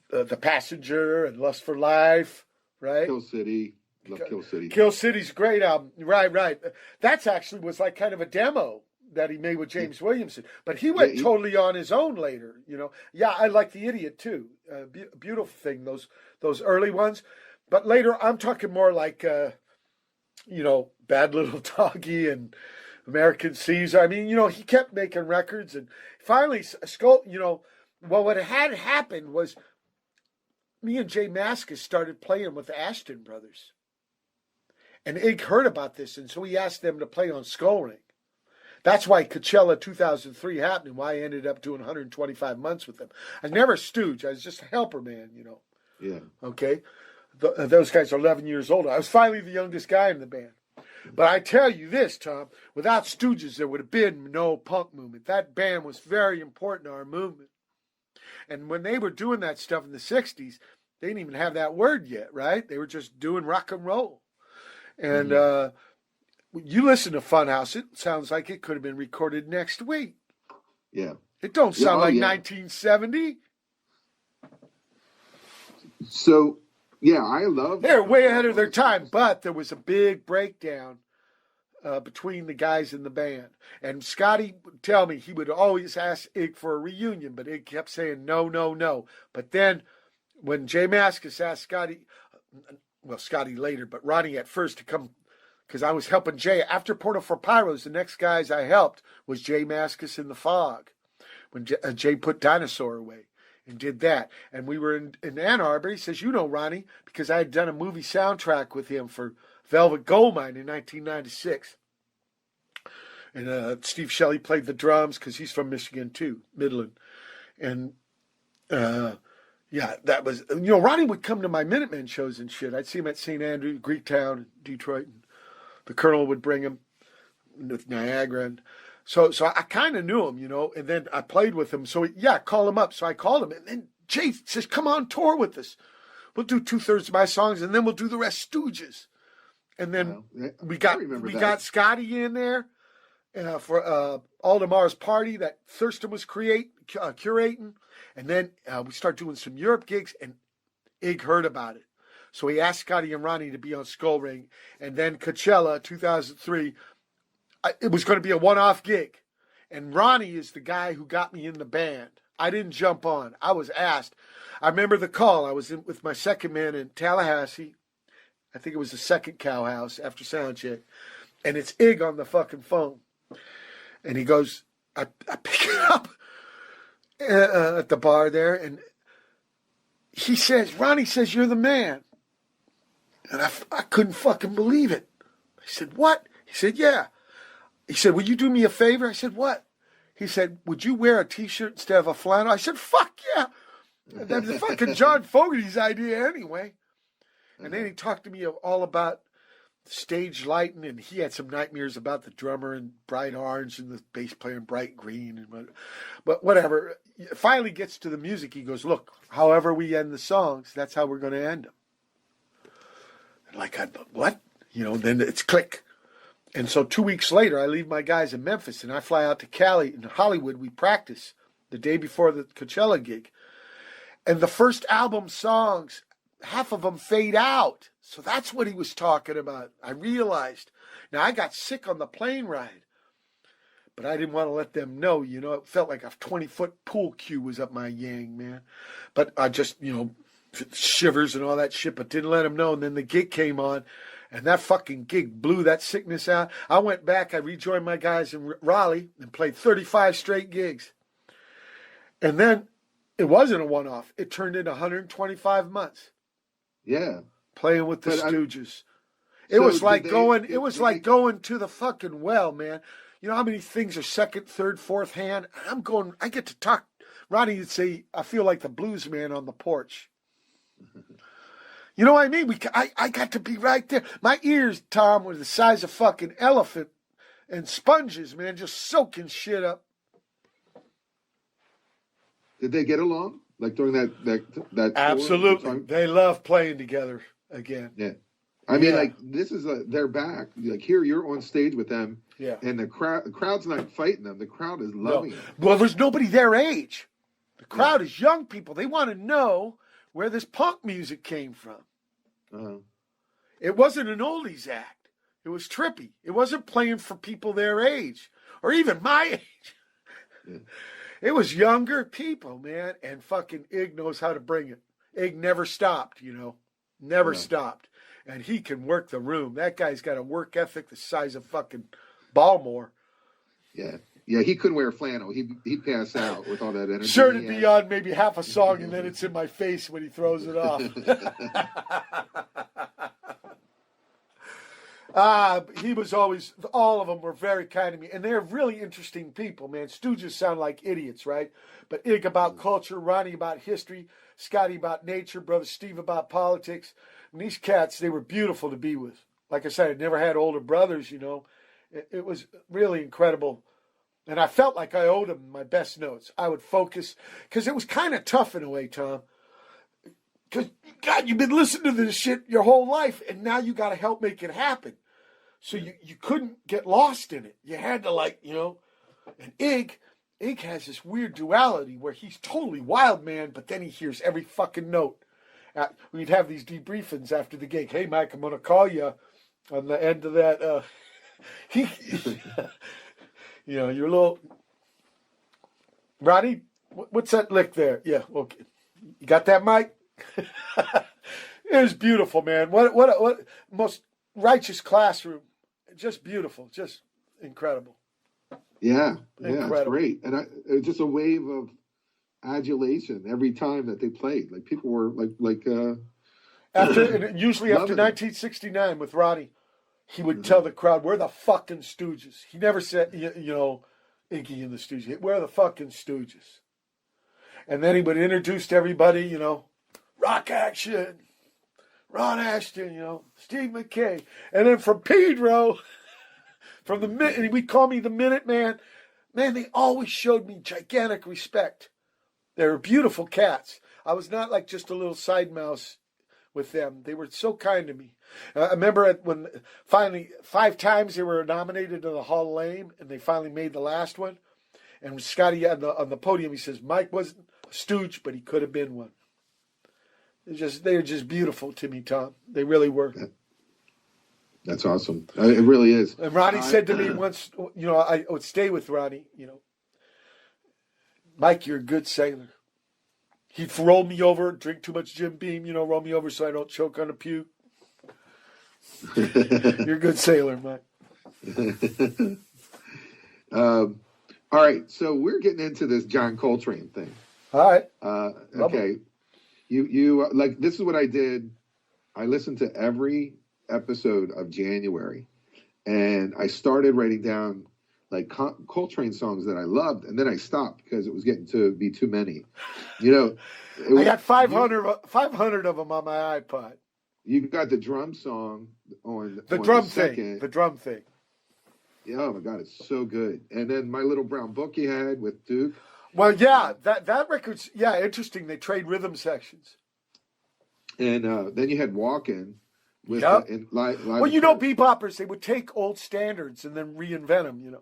The Passenger and Lust for Life, right? Kill City. Love Kill City. Kill City's a great album. Right. That's actually was like kind of a demo that he made with James Williamson. But he went totally on his own later, you know. Yeah, I like The Idiot too. Beautiful thing, those early ones. But later, I'm talking more like, you know, Bad Little Doggy and American Caesar. I mean, you know, he kept making records. And finally, Skull, you know, well, what had happened was me and Jay Mascis started playing with the Ashton Brothers. And Ig heard about this, and so he asked them to play on Skull Ring. That's why Coachella 2003 happened, and why I ended up doing 125 months with them. I was never a stooge. I was just a helper man, you know. Yeah. Okay? Those guys are 11 years older. I was finally the youngest guy in the band. But I tell you this, Tom, without Stooges, there would have been no punk movement. That band was very important to our movement. And when they were doing that stuff in the 60s, they didn't even have that word yet, right? They were just doing rock and roll. And you listen to Funhouse, it sounds like it could have been recorded next week. Yeah. It don't sound like yeah. 1970. So, yeah, I love... They're way ahead of their time, but there was a big breakdown between the guys in the band. And Scotty would tell me he would always ask Ig for a reunion, but Ig kept saying no. But then when Jay Mascis asked Scotty, well, Scotty later, but Ronnie at first to come, because I was helping Jay. After Porno for Pyros, the next guys I helped was Jay Mascis in the Fog, when Jay put Dinosaur away and did that. And we were in Ann Arbor. He says, you know, Ronnie, because I had done a movie soundtrack with him for Velvet Goldmine in 1996. And Steve Shelley played the drums because he's from Michigan too, Midland. And yeah, that was, you know, Ronnie would come to my Minutemen shows and shit. I'd see him at St. Andrew, Greektown, Detroit. And the Colonel would bring him with Niagara. And so I kind of knew him, you know, and then I played with him. So, yeah, call him up. So I called him. And then Jay says, come on tour with us. We'll do 2/3 of my songs, and then we'll do the rest Stooges. And then we got Scotty in there for Aldemar's party that Thurston was curating. And then we start doing some Europe gigs, and Ig heard about it. So he asked Scotty and Ronnie to be on Skull Ring. And then Coachella 2003, it was going to be a one-off gig. And Ronnie is the guy who got me in the band. I didn't jump on. I was asked. I remember the call. I was with my second man in Tallahassee. I think it was the second Cow House after soundcheck. And it's Ig on the fucking phone. And he goes, I pick it up at the bar there, and he says, Ronnie says, you're the man. And I couldn't fucking believe it. I said, what? He said, yeah. He said, will you do me a favor? I said, what? He said, would you wear a T-shirt instead of a flannel? I said, fuck yeah. That was fucking John Fogerty's idea anyway. And then he talked to me all about stage lighting, and he had some nightmares about the drummer in bright orange and the bass player in bright green. But whatever. It finally gets to the music. He goes, look, however we end the songs, that's how we're going to end them. And like, what? You know, then it's click. And so 2 weeks later, I leave my guys in Memphis, and I fly out to Cali. In Hollywood, we practice the day before the Coachella gig. And the first album songs, half of them fade out. So that's what he was talking about. I realized. Now, I got sick on the plane ride, but I didn't want to let them know. You know, it felt like a 20-foot pool cue was up my yang, man. But I just, you know, shivers and all that shit, but didn't let them know. And then the gig came on, and that fucking gig blew that sickness out. I went back. I rejoined my guys in Raleigh and played 35 straight gigs. And then it wasn't a one-off. It turned into 125 months. Yeah. Playing with the Stooges. It was like going to the fucking well, man. You know how many things are second, third, fourth hand? I get to talk. Ronnie would say, I feel like the blues man on the porch. You know what I mean? I got to be right there. My ears, Tom, were the size of fucking elephant and sponges, man, just soaking shit up. Did they get along? Like during that tour? Absolutely. They love playing together again. Yeah. I mean, Yeah. like this is they're back. Like here, you're on stage with them, Yeah. and the crowd's not fighting them. The crowd is No. loving them. Well, there's nobody their age. The crowd is young people. They want to know where this punk music came from. Uh-huh. It wasn't an oldies act. It was trippy. It wasn't playing for people their age or even my age. Yeah. It was younger people, man, and fucking Ig knows how to bring it. Ig never stopped, never stopped. And he can work the room. That guy's got a work ethic the size of fucking Baltimore. Yeah. Yeah, he couldn't wear flannel. He'd pass out with all that energy. Sure to be on maybe half a song and then it's in my face when he throws it off. He was always, all of them were very kind to me. And they're really interesting people, man. Stooges sound like idiots, right? But Ig about culture, Ronnie about history, Scotty about nature, Brother Steve about politics. And these cats, they were beautiful to be with. Like I said, I never had older brothers, It was really incredible. And I felt like I owed them my best notes. I would focus, because it was kind of tough in a way, Tom. Because, God, you've been listening to this shit your whole life, and now you got to help make it happen. So you couldn't get lost in it. You had to, and Ig has this weird duality where he's totally wild, man, but then he hears every fucking note. We'd have these debriefings after the gig. Hey, Mike, I'm going to call you on the end of that. Your little... Ronnie, what's that lick there? Yeah, okay. You got that, Mike? It was beautiful, man. What most righteous classroom. Just beautiful. Just incredible. Yeah, Incredible. It's great. And it was just a wave of adulation every time that they played. Like people were usually after 1969 with Ronnie, he would tell the crowd, "We're the fucking Stooges." He never said, Iggy and the Stooges. We're the fucking Stooges. And then he would introduce to everybody, rock action, Ron Ashton, Steve McKay. And then from Pedro, and we call me the Minuteman. Man, they always showed me gigantic respect. They were beautiful cats. I was not like just a little side mouse with them. They were so kind to me. I remember when finally 5 times they were nominated to the Hall of Fame, and they finally made the last one. And Scotty on the podium, he says, Mike wasn't a stooge, but he could have been one. They were just beautiful to me, Tom. They really were. That's awesome. It really is. And Ronnie said to me once, I would stay with Ronnie, Mike, you're a good sailor. He'd roll me over, drink too much Jim Beam, roll me over so I don't choke on a puke. You're a good sailor, Mike. All right, so we're getting into this John Coltrane thing. All right. Okay. You like, this is what I did. I listened to every episode of January, and I started writing down like Coltrane songs that I loved, and then I stopped because it was getting to be too many. I got 500 of them on my iPod. You got the drum song on the on drum the thing. second. The drum thing. Yeah, oh my God, it's so good. And then My Little Brown Book you had with Duke. Well, yeah, that record's interesting. They trade rhythm sections. And then you had Walkin' with Yep. live. Well, beboppers, they would take old standards and then reinvent them.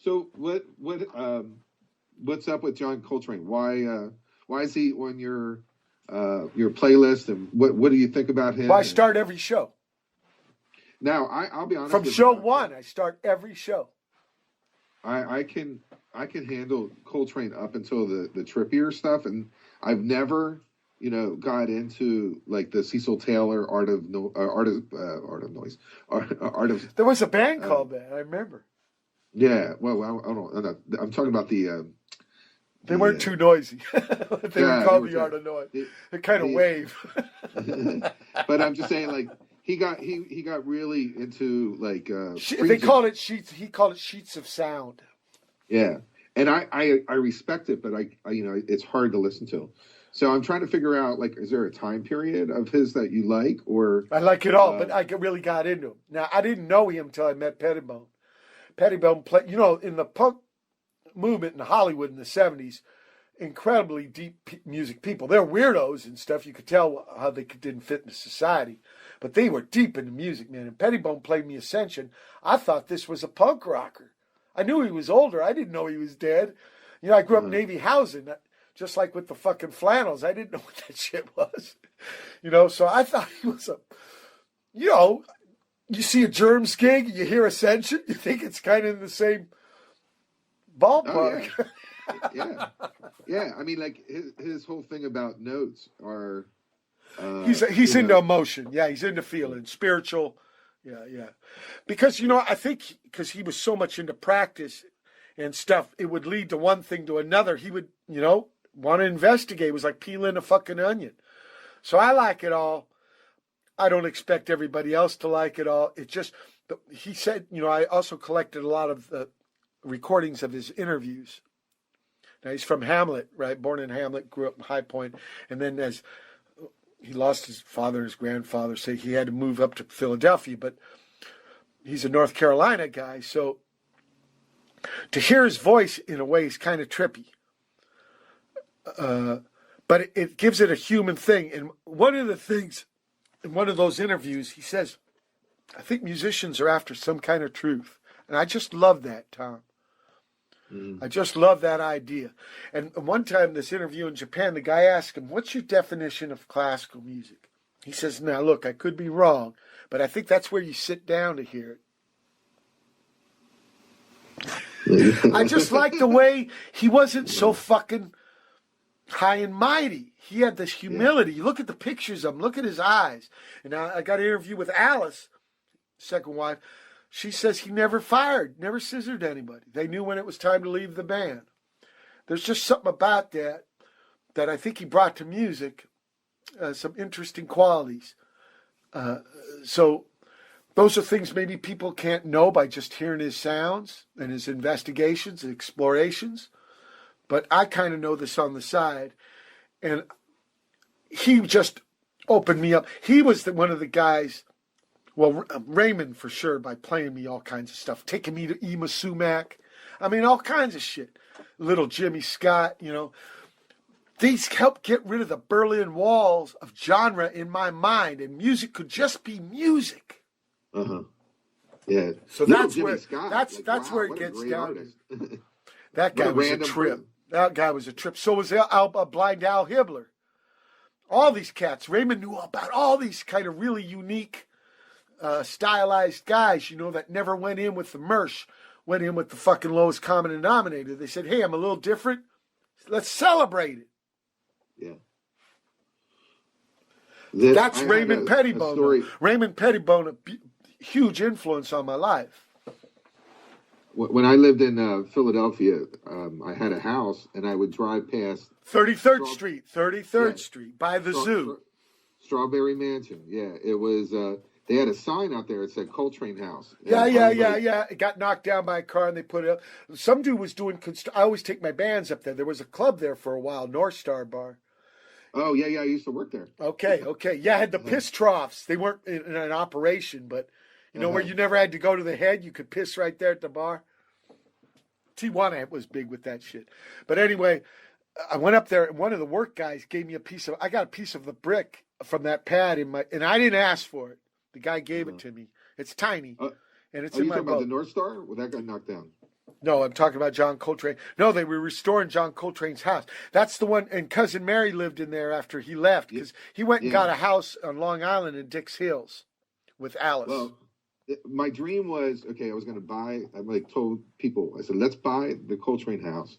So what's up with John Coltrane? Why is he on your playlist, and what do you think about him? Well, I start every show. Now I'll be honest. From with show you. one, I start every show. I can handle Coltrane up until the trippier stuff, and I've never got into like the Cecil Taylor art of noise. There was a band called that. I remember. Yeah, well, I'm talking about the. They weren't too noisy. They were called the art of noise. They kind of wave. But I'm just saying, like he got really into like. They called it sheets. He called it sheets of sound. Yeah, and I respect it, but I it's hard to listen to. So I'm trying to figure out, like, is there a time period of his that you like, or I like it all, but I really got into him. Now I didn't know him until I met Pettibone. Pettibone played, in the punk movement in Hollywood in the 70s. incredibly deep music people. They're weirdos and stuff. You could tell how they didn't fit into society. But they were deep into music, man. And Pettibone played me Ascension. I thought this was a punk rocker. I knew he was older. I didn't know he was dead. You know, I grew up Navy housing, just like with the fucking flannels. I didn't know what that shit was. You know, so I thought he was you know, you see a Germs gig, you hear Ascension, you think it's kind of in the same ballpark. Oh, yeah. Yeah. I mean, like his whole thing about notes are. He's into emotion. Yeah, he's into feeling, spiritual. Yeah. Because, you know, I think because he was so much into practice and stuff, it would lead to one thing to another. He would, you know, want to investigate. It was like peeling a fucking onion. So I like it all. I don't expect everybody else to like it all. It just, he said, you know, I also collected a lot of the recordings of his interviews. Now, he's from Hamlet, right? Born in Hamlet, grew up in High Point. And then as he lost his father and his grandfather, so he had to move up to Philadelphia, but he's a North Carolina guy. So to hear his voice in a way is kind of trippy. But it gives it a human thing. And one of the things in one of those interviews, he says, I think musicians are after some kind of truth. And I just love that, Tom. I just love that idea. And one time, this interview in Japan, the guy asked him, what's your definition of classical music? He says, now, look, I could be wrong, but I think that's where you sit down to hear it. I just like the way he wasn't so fucking high and mighty. He had this humility. You look at the pictures of him, look at his eyes. And I got an interview with Alice, second wife. She says he never fired, never scissored anybody. They knew when it was time to leave the band. There's just something about that I think he brought to music, some interesting qualities. So those are things maybe people can't know by just hearing his sounds and his investigations and explorations. But I kind of know this on the side. And he just opened me up. He was one of the guys... Well, Raymond for sure, by playing me all kinds of stuff, taking me to Ema Sumac. I mean, all kinds of shit. Little Jimmy Scott, you know. These helped get rid of the Berlin walls of genre in my mind, and music could just be music. Yeah. So that's where that's where it gets down to. That guy was a trip. That guy was a trip. So was Blind Al Hibbler. All these cats. Raymond knew about all these kind of really unique stylized guys, you know, that never went in with the Mersh, went in with the fucking lowest common denominator. They said, hey, I'm a little different. Let's celebrate it. Yeah. That's Raymond Pettibone. Raymond Pettibone, a huge influence on my life. When I lived in Philadelphia, I had a house, and I would drive past 33rd Street, by the zoo. Strawberry Mansion. Yeah, it was... they had a sign out there that said Coltrane House. Yeah. It got knocked down by a car and they put it up. Some dude was doing... I always take my bands up there. There was a club there for a while, North Star Bar. Oh, yeah, I used to work there. Okay. Yeah, I had the piss troughs. They weren't in an operation, but you know where you never had to go to the head? You could piss right there at the bar. Tijuana was big with that shit. But anyway, I went up there and one of the work guys gave me I got a piece of the brick from that pad and I didn't ask for it. The guy gave it to me. It's tiny, and it's in my boat. Are you talking about the North Star? Well, that got knocked down. No, I'm talking about John Coltrane. No, they were restoring John Coltrane's house. That's the one, and Cousin Mary lived in there after he left, because he went and got a house on Long Island in Dix Hills with Alice. Well, my dream was, I was going to buy, I told people, I said, let's buy the Coltrane house,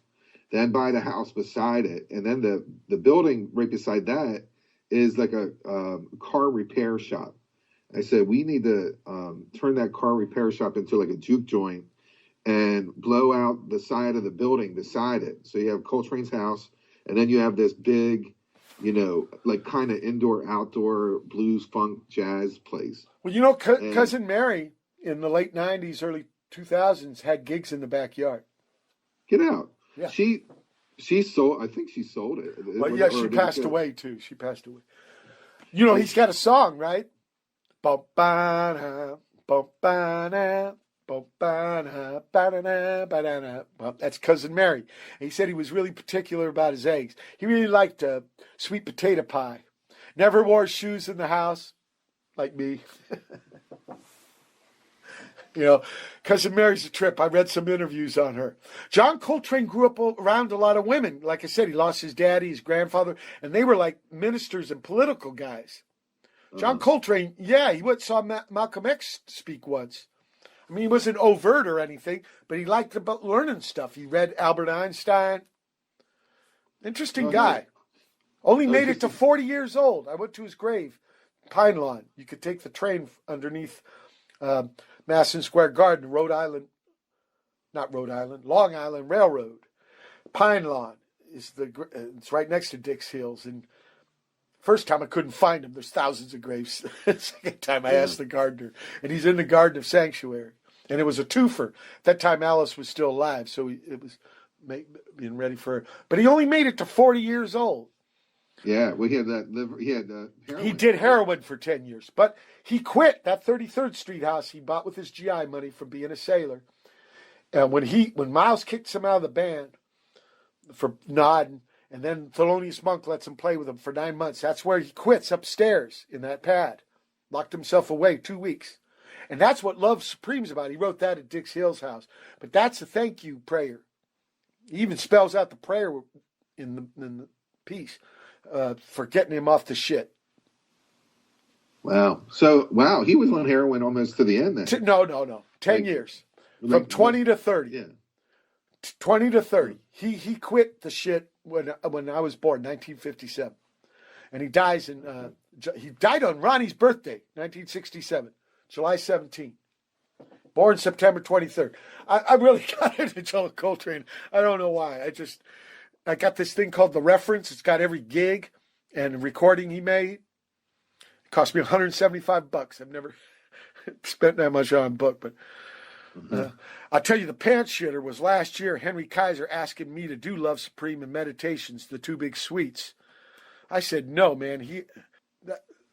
then buy the house beside it, and then the building right beside that is like a car repair shop. I said, we need to turn that car repair shop into like a juke joint and blow out the side of the building beside it. So you have Coltrane's house, and then you have this big, you know, like kind of indoor-outdoor blues, funk, jazz place. Well, you know, Cousin Mary in the late 90s, early 2000s had gigs in the backyard. Get out. Yeah. She sold, I think she sold it. Well, yeah, she passed away, too. She passed away. You know, he's got a song, right? Bum-ba-da, bum-ba-da, Well, that's Cousin Mary. And he said he was really particular about his eggs. He really liked sweet potato pie. Never wore shoes in the house, like me. You know, Cousin Mary's a trip. I read some interviews on her. John Coltrane grew up around a lot of women. Like I said, he lost his daddy, his grandfather, and they were like ministers and political guys. John Coltrane, yeah, he saw Malcolm X speak once. I mean, he wasn't overt or anything, but he liked about learning stuff. He read Albert Einstein. Interesting guy. Only made it to 40 years old. I went to his grave, Pine Lawn. You could take the train underneath Madison Square Garden, Long Island Railroad. Pine Lawn it's right next to Dix Hills. And first time I couldn't find him. There's thousands of graves. Second time I asked the gardener, and he's in the Garden of Sanctuary. And it was a twofer. At that time, Alice was still alive, so it was being ready for her. But he only made it to 40 years old. Yeah, well, he had heroin. He did heroin for 10 years, but he quit that 33rd Street house he bought with his GI money from being a sailor. And when Miles kicks him out of the band for nodding, and then Thelonious Monk lets him play with him for 9 months, that's where he quits upstairs in that pad. Locked himself away 2 weeks. And that's what Love Supreme's about. He wrote that at Dix Hill's house. But that's a thank you prayer. He even spells out the prayer in the piece for getting him off the shit. Wow. So, he was on heroin almost to the end then. No. 10 years. From 20 to 30. Yeah. 20 to 30. He quit the shit when I was born, 1957. And he died on Ronnie's birthday, 1967. July 17th. Born September 23rd. I really got into John Coltrane. I don't know why. I got this thing called The Reference. It's got every gig and recording he made. It cost me $175. I've never spent that much on a book, but I'll tell you, the pants shitter was last year Henry Kaiser asking me to do Love Supreme and Meditations, the two big suites. I said, no, man.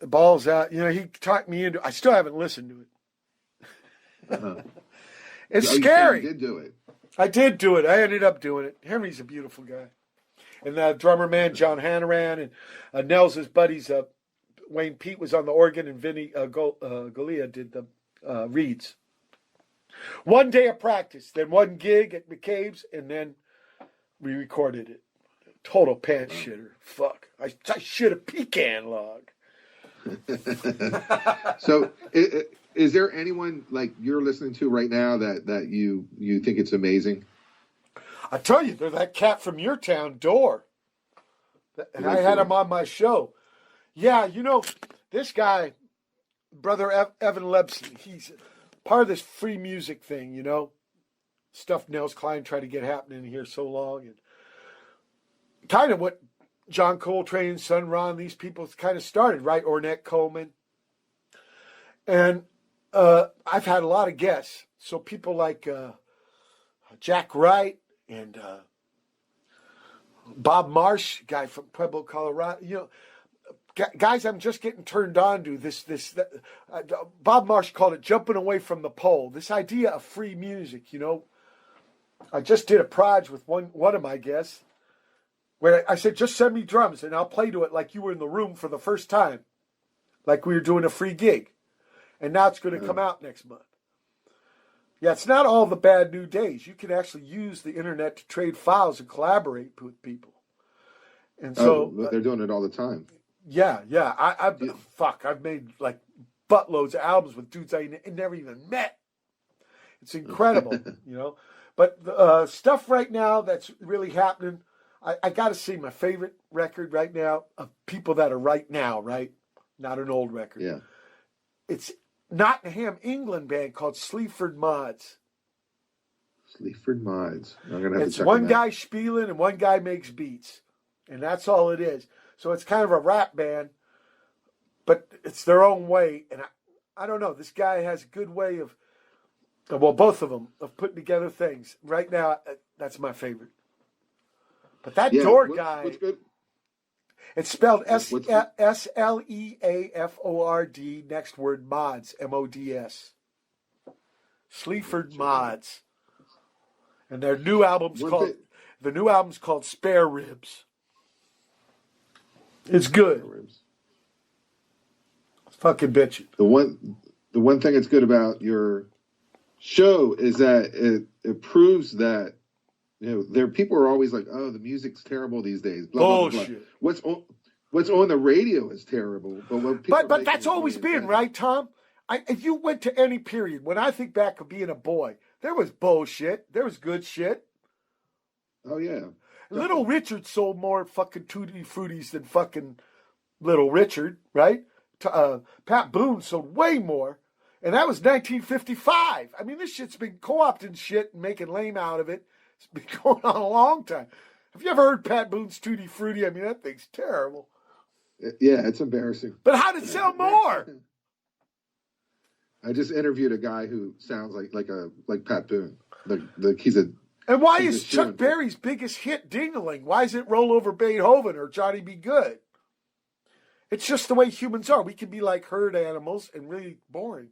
The ball's out. You know, he talked me into it. I still haven't listened to it. It's scary. You did do it. I did do it. I ended up doing it. Henry's a beautiful guy. And the drummer man, John Hannaran, and Nels' buddies, Wayne Pete was on the organ, and Vinny Galia did the reeds. 1 day of practice, then one gig at McCabe's, and then we recorded it. Total pants shitter. Fuck. I shit a pecan log. So, is there anyone like you're listening to right now that you think it's amazing? I tell you, they're that cat from your town, Door. And I had him on my show. Yeah, you know, this guy, Brother Evan Lebson, he's part of this free music thing, you know. Stuff Nels Klein tried to get happening here so long. And kind of what John Coltrane, Son Ron, these people kind of started, right? Ornette Coleman. And I've had a lot of guests. So people like Jack Wright and Bob Marsh, guy from Pueblo, Colorado. You know, guys I'm just getting turned on to. Bob Marsh called it jumping away from the pole. This idea of free music, you know. I just did a project with one of my guests, where I said, just send me drums and I'll play to it like you were in the room for the first time. Like we were doing a free gig. And now it's going to come out next month. Yeah, it's not all the bad new days. You can actually use the internet to trade files and collaborate with people. And so they're doing it all the time. Yeah. I've made like buttloads of albums with dudes I never even met. It's incredible, you know. But the stuff right now that's really happening, I got to see my favorite record right now of people that are right now, right? Not an old record. Yeah. It's Nottingham, England band called Sleaford Mods. Sleaford Mods. I'm gonna have It's to check one them guy out. spieling and one guy makes beats. And that's all it is. So it's kind of a rap band, but it's their own way. And I don't know. This guy has a good way of, well, both of them, of putting together things. Right now, that's my favorite. But that Door guy, what's good? it's spelled Sleaford, next word Mods, MODS. Sleaford Mods. And their new album's One called Spare Ribs. It's good. It's fucking bitchin'. The one thing that's good about your show is that it proves that there people are always like, oh, the music's terrible these days. Blah, blah, blah, blah. What's on the radio is terrible, but that's always been right, Tom. If you went to any period, when I think back of being a boy, there was bullshit, there was good shit. Oh yeah, Little Richard sold more fucking Tutti Fruities than fucking Little Richard, right? Pat Boone sold way more, and that was 1955. I mean, this shit's been co-opting shit and making lame out of it. It's been going on a long time. Have you ever heard Pat Boone's Tutti Frutti? I mean, that thing's terrible. Yeah, it's embarrassing. But how did it sell more? I just interviewed a guy who sounds like Pat Boone. He's a. And why is Chuck Berry's biggest hit Ding-a-ling? Why is it Roll Over Beethoven or Johnny Be Good? It's just the way humans are. We can be like herd animals and really boring.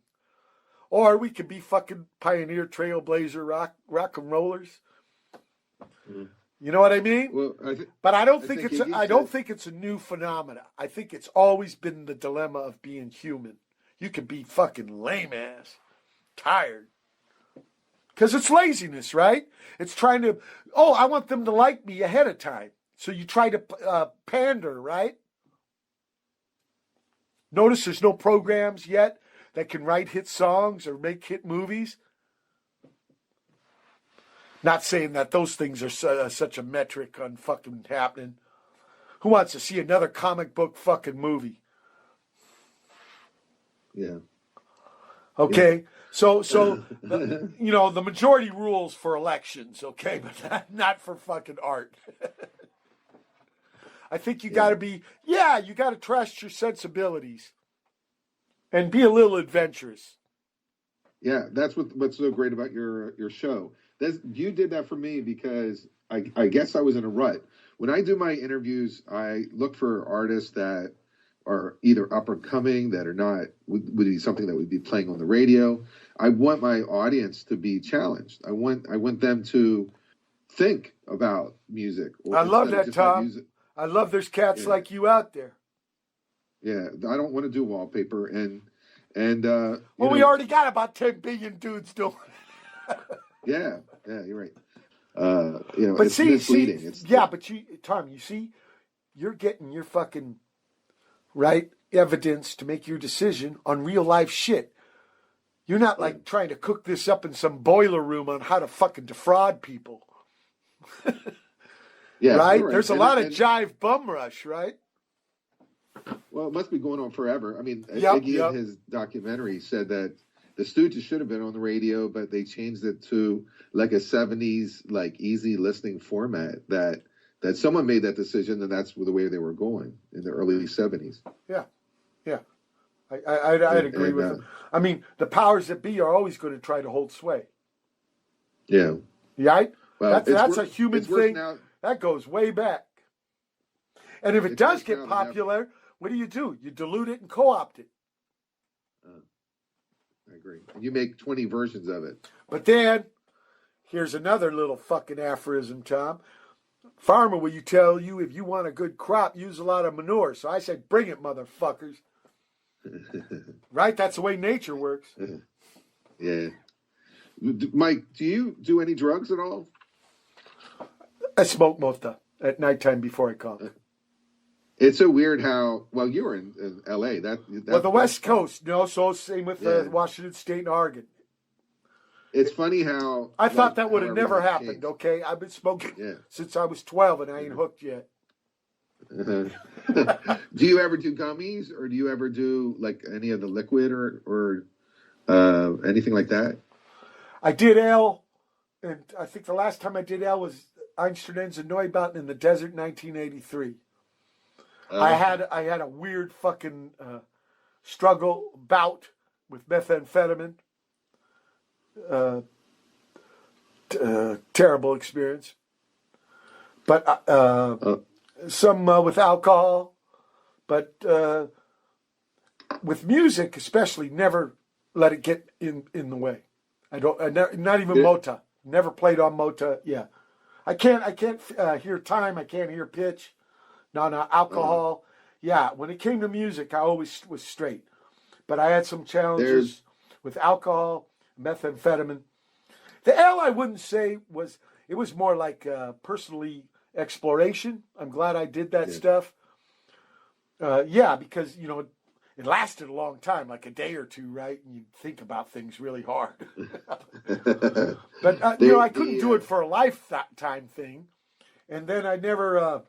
Or we could be fucking pioneer, trailblazer, rock and rollers. Mm-hmm. You know what I mean? Well, but I don't think it's a new phenomena. I think it's always been the dilemma of being human. You can be fucking lame ass, tired. Because it's laziness, right? It's trying to, I want them to like me ahead of time. So you try to pander, right? Notice there's no programs yet that can write hit songs or make hit movies. Not saying that those things are such a metric on fucking happening. Who wants to see another comic book fucking movie? Yeah. Okay. Yeah. So the majority rules for elections, okay, but not for fucking art. I think you got to you got to trust your sensibilities and be a little adventurous. Yeah, that's what's so great about your show. You did that for me because I guess I was in a rut. When I do my interviews, I look for artists that are either up and coming, that are not would be something that would be playing on the radio. I want my audience to be challenged. I want them to think about music. I love that, Tom. I love there's cats like you out there. Yeah, I don't want to do wallpaper and we already got about 10 billion dudes doing it. Yeah, you're right. But it's misleading. Tom, you see, you're getting your fucking right evidence to make your decision on real life shit. You're not like trying to cook this up in some boiler room on how to fucking defraud people. Yeah, right? There's a lot of jive bum rush, right? Well, it must be going on forever. I mean, Iggy in his documentary said that the Stooges should have been on the radio, but they changed it to like a 70s, like easy listening format that someone made that decision, and that's the way they were going in the early 70s. Yeah. I'd agree with them. I mean, the powers that be are always going to try to hold sway. Yeah. Right? Well, that's a human thing. That goes way back. And if it does get popular, what do? You dilute it and co-opt it. I agree. And you make 20 versions of it. But then, here's another little fucking aphorism, Tom. Farmer will tell you if you want a good crop, use a lot of manure. So I said, bring it, motherfuckers. Right? That's the way nature works. Yeah. Mike, do you do any drugs at all? I smoke most at nighttime before I come. It's so weird how, you were in L.A. The West Coast, so same with Washington State and Oregon. It's funny how... I thought that would have never happened, okay? I've been smoking since I was 12 and I ain't hooked yet. Do you ever do gummies or do you ever do like any of the liquid or anything like that? I did L, and I think the last time I did L was Einsternen's and Neubauten in the desert in 1983. I had a weird fucking bout with methamphetamine. Terrible experience. But some with alcohol. But with music especially, never let it get in the way. Not even Mota. Never played on Mota. Yeah. I can't hear time. I can't hear pitch. No, alcohol. Yeah. When it came to music, I always was straight. But I had some challenges with alcohol, methamphetamine. The L, I wouldn't say it was more like personally exploration. I'm glad I did that stuff. Because, it lasted a long time, like a day or two, right? And you think about things really hard. But, I couldn't do it for a lifetime thing. And then I never,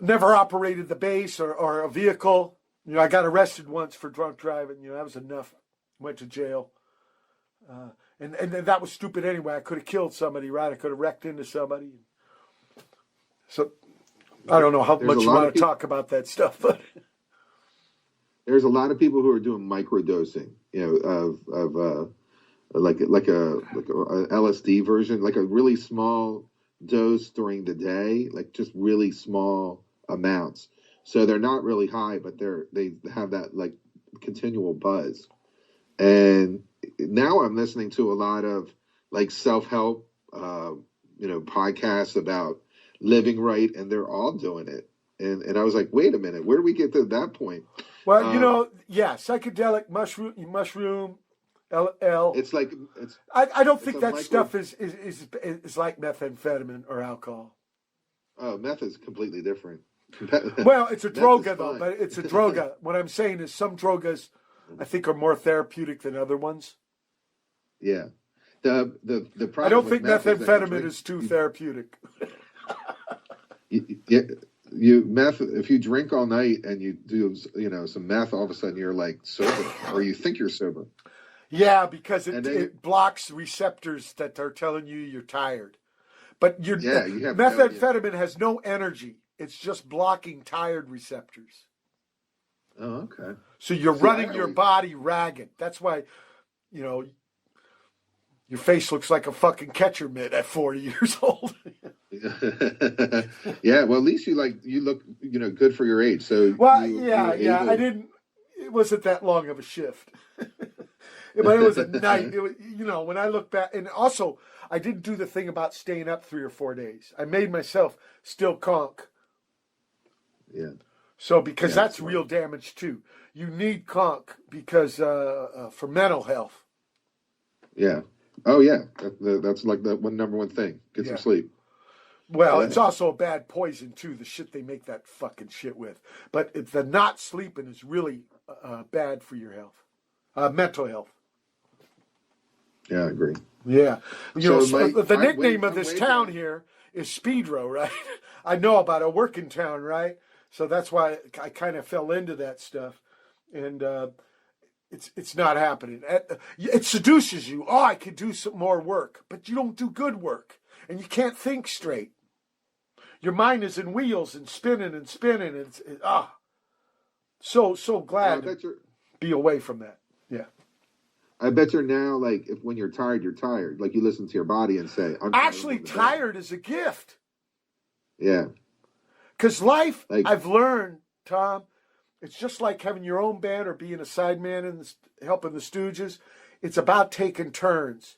never operated the bass or a vehicle. I got arrested once for drunk driving. That was enough. Went to jail. And that was stupid anyway. I could have killed somebody, right? I could have wrecked into somebody. So I don't know how much you want to talk about that stuff, but there's a lot of people who are doing microdosing, of like a LSD version, like a really small dose during the day, like just really small amounts. So they're not really high, but they have that like continual buzz. And now I'm listening to a lot of like self-help, podcasts about living right, and they're all doing it. And I was like, wait a minute, where do we get to that point? Well, psychedelic mushroom, LL. It's like I don't think that stuff is like methamphetamine or alcohol. Oh, meth is completely different. Well, it's a droga though, but it's a droga. What I'm saying is some drogas I think are more therapeutic than other ones. Yeah. The problem I don't think methamphetamine is too therapeutic. Meth, if you drink all night and you do some meth, all of a sudden you're like sober, or you think you're sober. Yeah, because it blocks receptors that are telling you you're tired. But methamphetamine has no energy. It's just blocking tired receptors. Oh, okay. So you're running your body ragged. That's why, your face looks like a fucking catcher mitt at 40 years old. Yeah, well, at least you look, good for your age. So I didn't. It wasn't that long of a shift, but it was a night. It was, when I look back, and also I didn't do the thing about staying up 3 or 4 days. I made myself still conk. Yeah. So because that's real damage too. You need conk because for mental health. Yeah. Oh yeah. That's like the number one thing. Get some sleep. Well, it's also a bad poison too. The shit they make that fucking shit with. But the not sleeping is really bad for your health, mental health. Yeah, I agree. Yeah. The nickname of this town here is Speedro, right? I know about a working town, right? So that's why I kind of fell into that stuff, and it's not happening. It seduces you. Oh, I could do some more work, but you don't do good work, and you can't think straight. Your mind is in wheels and spinning and spinning. And so glad to be away from that. Yeah. I bet you're now like when you're tired, you're tired. Like you listen to your body and say, "I'm actually tired is a gift." Yeah. Because life, I've learned, Tom, it's just like having your own band or being a sideman and helping the Stooges. It's about taking turns.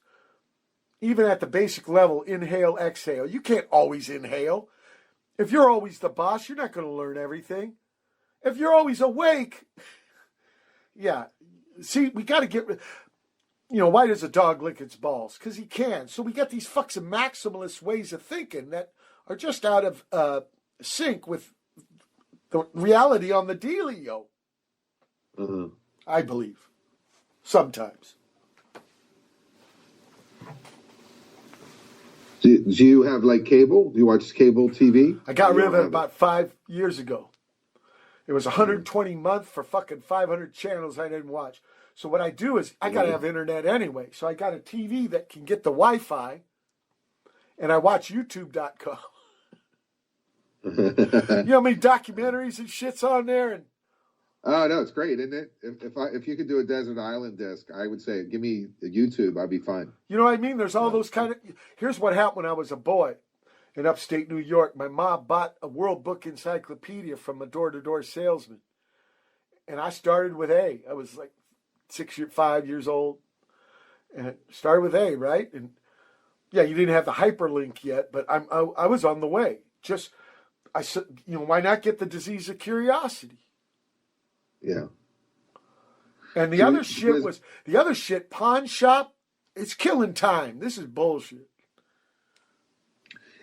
Even at the basic level, inhale, exhale. You can't always inhale. If you're always the boss, you're not going to learn everything. If you're always awake, yeah. See, we got to get, why does a dog lick its balls? Because he can. So we got these fucking maximalist ways of thinking that are just out of sync with the reality on the dealio. Mm-hmm. I believe. Sometimes. Do you have like cable? Do you watch cable TV? I got rid of it about 5 years ago. It was $120 a month for fucking 500 channels I didn't watch. So what I do is I got to have internet anyway. So I got a TV that can get the Wi-Fi, and I watch YouTube.com. You know how many documentaries and shit's on there? And oh no, it's great, isn't it? If you could do a desert island disc, I would say give me YouTube. I'd be fine. You know what I mean? There's all those kind of. Here's what happened when I was a boy in upstate New York. My mom bought a World Book Encyclopedia from a door-to-door salesman, and I started with A. I was like 5 years old, and it started with A, right? And yeah, you didn't have the hyperlink yet, but I was on the way. Just I said, why not get the disease of curiosity? Yeah. And the other shit, pawn shop, it's killing time. This is bullshit.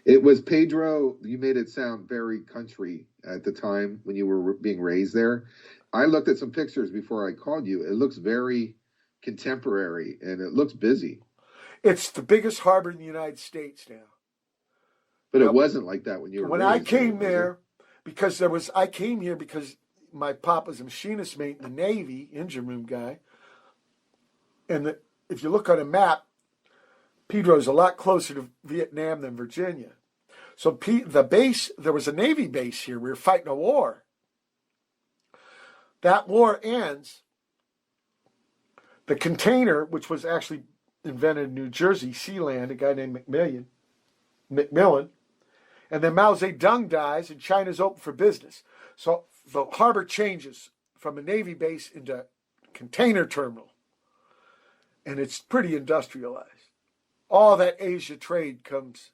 It was Pedro. You made it sound very country at the time when you were being raised there. I looked at some pictures before I called you. It looks very contemporary and it looks busy. It's the biggest harbor in the United States now. But it wasn't like that when you were when raised I came there, because I came here because my pop was a machinist mate in the Navy, engine room guy. And if you look on a map, Pedro's a lot closer to Vietnam than Virginia. So the base, there was a Navy base here. We were fighting a war. That war ends. The container, which was actually invented in New Jersey, Sealand, a guy named Macmillan, and then Mao Zedong dies and China's open for business. So the harbor changes from a Navy base into container terminal. And it's pretty industrialized. All that Asia trade comes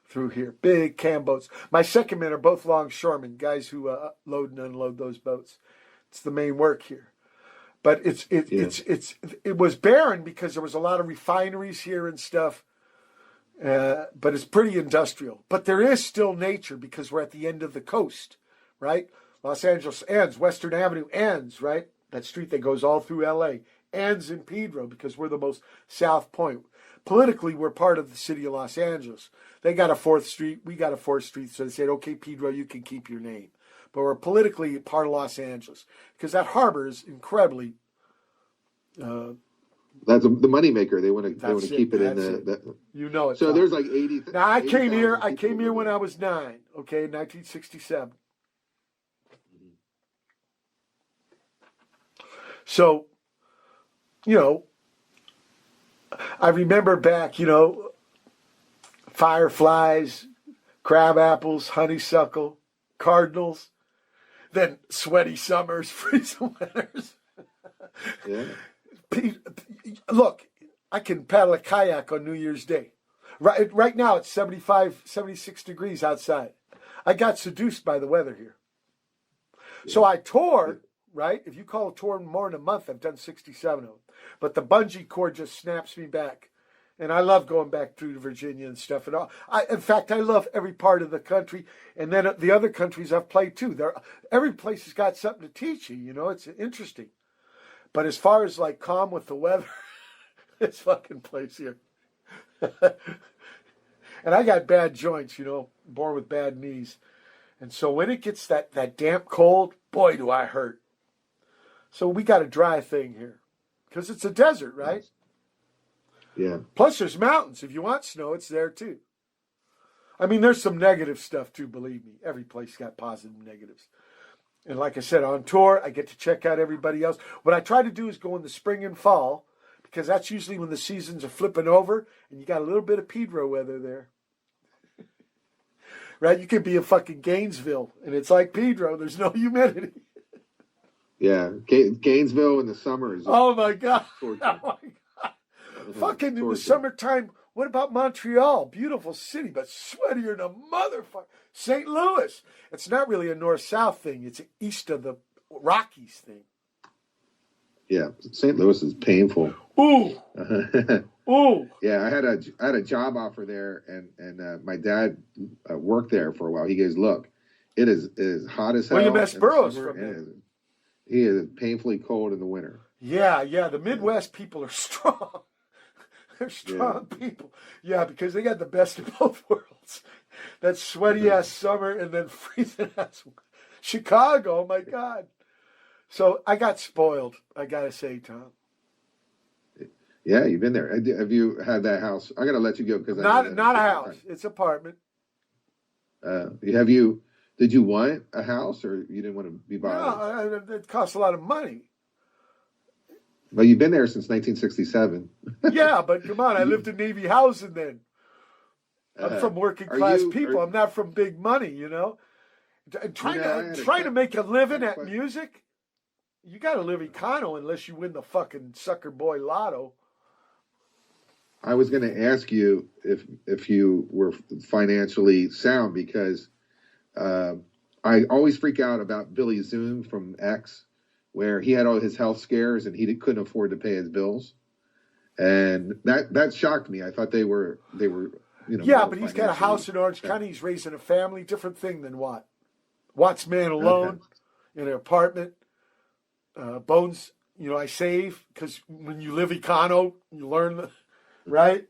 through here. Big cam boats. My second men are both longshoremen, guys who load and unload those boats. It's the main work here. But it was barren because there was a lot of refineries here and stuff. But it's pretty industrial. But there is still nature because we're at the end of the coast, right? Los Angeles ends. Western Avenue ends, right? That street that goes all through L.A. ends in Pedro because we're the most south point. Politically, we're part of the city of Los Angeles. They got a 4th Street. We got a 4th Street. So they said, okay, Pedro, you can keep your name. But we're politically part of Los Angeles because that harbor is incredibly... that's the moneymaker. They want to keep it in the. You know it. So there's like 80. Now I came here when I was 9. Okay, 1967. So, I remember back, fireflies, crab apples, honeysuckle, cardinals, then sweaty summers, freezing winters. Yeah. Look, I can paddle a kayak on New Year's Day. Right now it's 75, 76 degrees outside. I got seduced by the weather here. Yeah. So I toured, right? If you call a tour more than a month, I've done 67 of them. But the bungee cord just snaps me back. And I love going back through to Virginia and stuff and all. In fact, I love every part of the country. And then the other countries I've played too. Every place has got something to teach you, it's interesting. But as far as like calm with the weather, this fucking place here. And I got bad joints, born with bad knees. And so when it gets that damp cold, boy, do I hurt. So we got a dry thing here. Because it's a desert, right? Yeah. Plus there's mountains. If you want snow, it's there too. I mean, there's some negative stuff too, believe me. Every place got positive and negatives. And like I said, on tour, I get to check out everybody else. What I try to do is go in the spring and fall, because that's usually when the seasons are flipping over, and you got a little bit of Pedro weather there. Right? You could be in fucking Gainesville, and it's like Pedro. There's no humidity. Yeah. Gainesville in the summer is... Oh, my God. Oh, my God. Fucking in the summertime, what about Montreal? Beautiful city, but sweatier than a motherfucker. St. Louis. It's not really a north-south thing. It's an east of the Rockies thing. Yeah, St. Louis is painful. Ooh. Ooh. Yeah, I had a job offer there, and my dad worked there for a while. He goes, look, it is hot as hell. William S. Burroughs from there. He is painfully cold in the winter. Yeah. The Midwest people are strong. They're strong people. Yeah, because they got the best of both worlds. That sweaty-ass summer and then freezing-ass Chicago, oh my God. So I got spoiled, I got to say, Tom. Yeah, you've been there. Have you had that house? I got to let you go. Not a house. It's an apartment. Did you want a house or you didn't want to be bothered? No, it costs a lot of money. But you've been there since 1967. Yeah, but come on, I lived in Navy housing then. I'm from working class people. I'm not from big money, Trying to make a living at music, you got to live econo unless you win the fucking sucker boy lotto. I was going to ask you if you were financially sound because I always freak out about Billy Zoom from X, where he had all his health scares and he couldn't afford to pay his bills, and that shocked me. I thought they were Yeah, but he's got a house in Orange County. He's raising a family. Different thing than Watt. Watt's man alone in an apartment. Bones, I save because when you live econo, you learn right?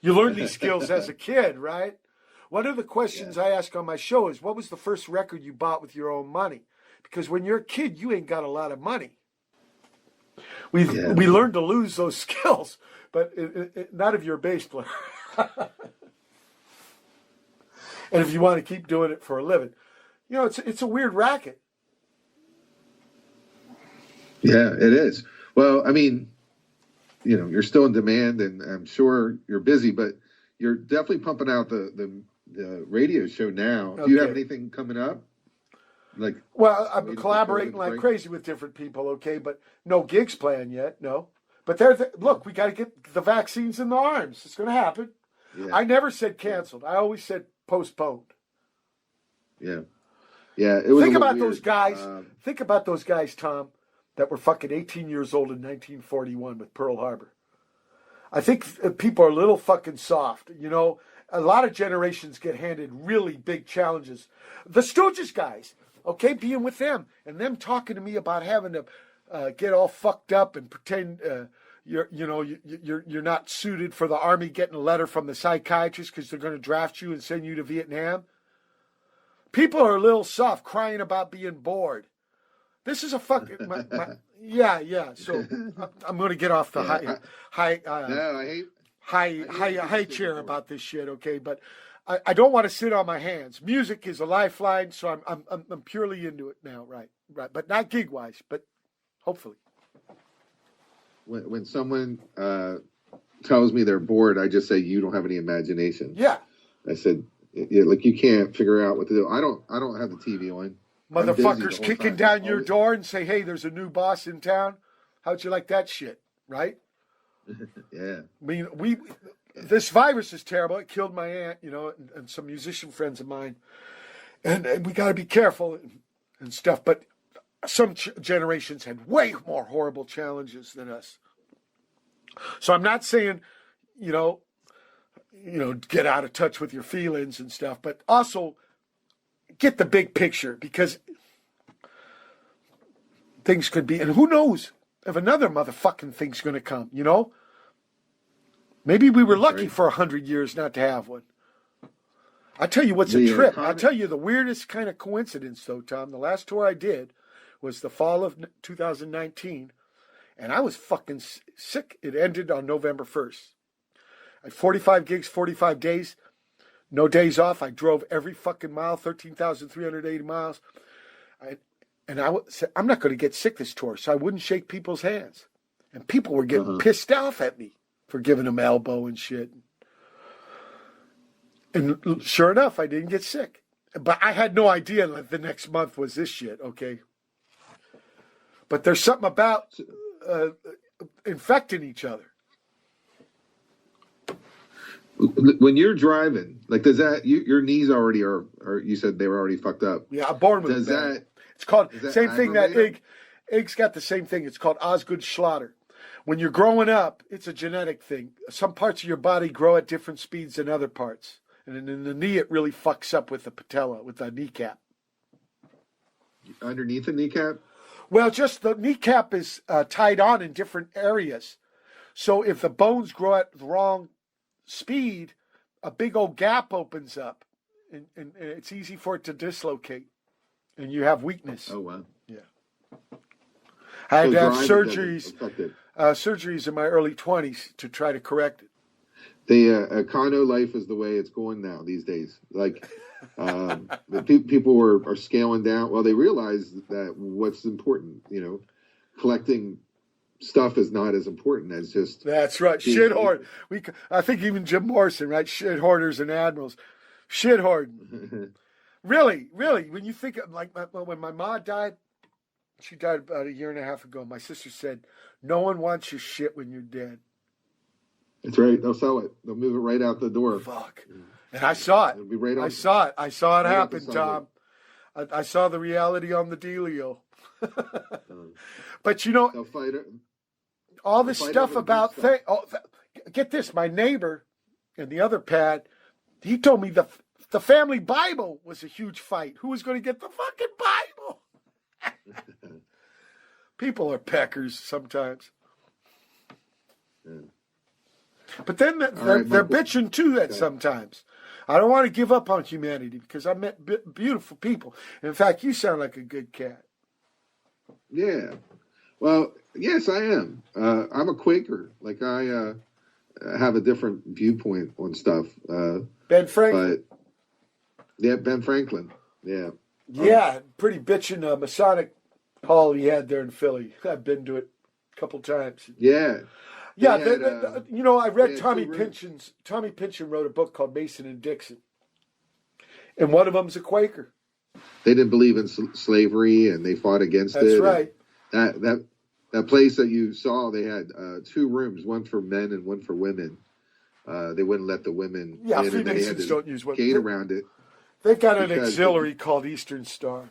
You learn these skills as a kid, right? One of the questions I ask on my show is, what was the first record you bought with your own money? Because when you're a kid, you ain't got a lot of money. We learn to lose those skills, but not if you're a bass player. And if you want to keep doing it for a living. It's a weird racket. Yeah, it is. Well, I mean, you're still in demand, and I'm sure you're busy, but you're definitely pumping out the radio show now. Okay. Do you have anything coming up? Well, I'm collaborating like crazy with different people, okay, but no gigs planned yet, no. But look, we got to get the vaccines in the arms. It's going to happen. Yeah. I never said canceled. I always said postponed. Yeah. Yeah, it was. Think about those guys. Think about those guys, Tom, that were fucking 18 years old in 1941 with Pearl Harbor. I think people are a little fucking soft. A lot of generations get handed really big challenges. The Stooges guys, okay, being with them and them talking to me about having to get all fucked up and pretend you're not suited for the Army, getting a letter from the psychiatrist because they're going to draft you and send you to Vietnam. People are a little soft, crying about being bored. This is a fucking yeah. So I'm going to get off the high chair about this shit, okay? But I don't want to sit on my hands. Music is a lifeline, so I'm purely into it now, right? But not gig wise, but hopefully. When someone tells me they're bored, I just say, you don't have any imagination. Yeah. I said, you can't figure out what to do. I don't have the TV on. Motherfuckers kicking down your door and say, hey, there's a new boss in town. How'd you like that shit, right? Yeah. I mean, this virus is terrible. It killed my aunt, and some musician friends of mine. And we got to be careful and stuff. But some generations had way more horrible challenges than us. So I'm not saying, get out of touch with your feelings and stuff, but also get the big picture, because things could be, and who knows if another motherfucking thing's going to come, Maybe we were lucky for 100 years not to have one. I tell you what's a trip. I'll tell you the weirdest kind of coincidence, though, Tom. The last tour I did was the fall of 2019, and I was fucking sick. It ended on November 1st. I had 45 gigs, 45 days, no days off. I drove every fucking mile, 13,380 miles. I said, I'm not going to get sick this tour, so I wouldn't shake people's hands. And people were getting pissed off at me for giving them elbow and shit. And sure enough, I didn't get sick. But I had no idea that the next month was this shit, okay? But there's something about infecting each other. When you're driving, does that, your knees already are, you said they were already fucked up. Yeah, I'm born with it. It's called, same thing that Ig's got the same thing. It's called Osgood Schlatter. When you're growing up, it's a genetic thing. Some parts of your body grow at different speeds than other parts. And in the knee, it really fucks up with the patella, with the kneecap. Underneath the kneecap? Well, just the kneecap is tied on in different areas. So if the bones grow at the wrong speed, a big old gap opens up. And it's easy for it to dislocate. And you have weakness. Oh, wow. Yeah. I had to have surgeries in my early 20s to try to correct it. The condo life is the way it's going now these days. People are scaling down. Well, they realize that what's important, collecting stuff is not as important as just. That's right. Shit hoard. I think even Jim Morrison, right? Shit hoarders and admirals. Shit hoarding. Really. When you think of when my mom died, She died about a year and a half ago. My sister said, "No one wants your shit when you're dead." That's right. They'll sell it. They'll move it right out the door. Fuck. And I saw it. It'll be right on. I saw it. I saw it right out the happen, sidewalk. Tom. I saw the reality on the dealio. Uh, But you know, They'll fight it. all this fight stuff over the about good get this, my neighbor and the other pad, he told me the family Bible was a huge fight. Who was going to get the fucking Bible? People are peckers sometimes. Yeah. But then they're bitching too that sometimes. I don't want to give up on humanity because I met beautiful people. In fact, you sound like a good cat. Yeah. Well, yes, I am. I'm a Quaker. Like I have a different viewpoint on stuff. Ben Franklin. But yeah, Ben Franklin. Yeah. Yeah, pretty bitchin' Masonic hall he had there in Philly. I've been to it a couple times. Yeah. Yeah, They had, you know, I read had Tommy two rooms. Pynchon's. Tommy Pynchon wrote a book called Mason and Dixon, and one of them's a Quaker. They didn't believe in slavery, and they fought against it. That's right. That place that you saw, they had 2 rooms, one for men and one for women. They wouldn't let the women Yeah, in, and they had Freemasons this don't use women. gate around it. They've got an Because- auxiliary called Eastern Star.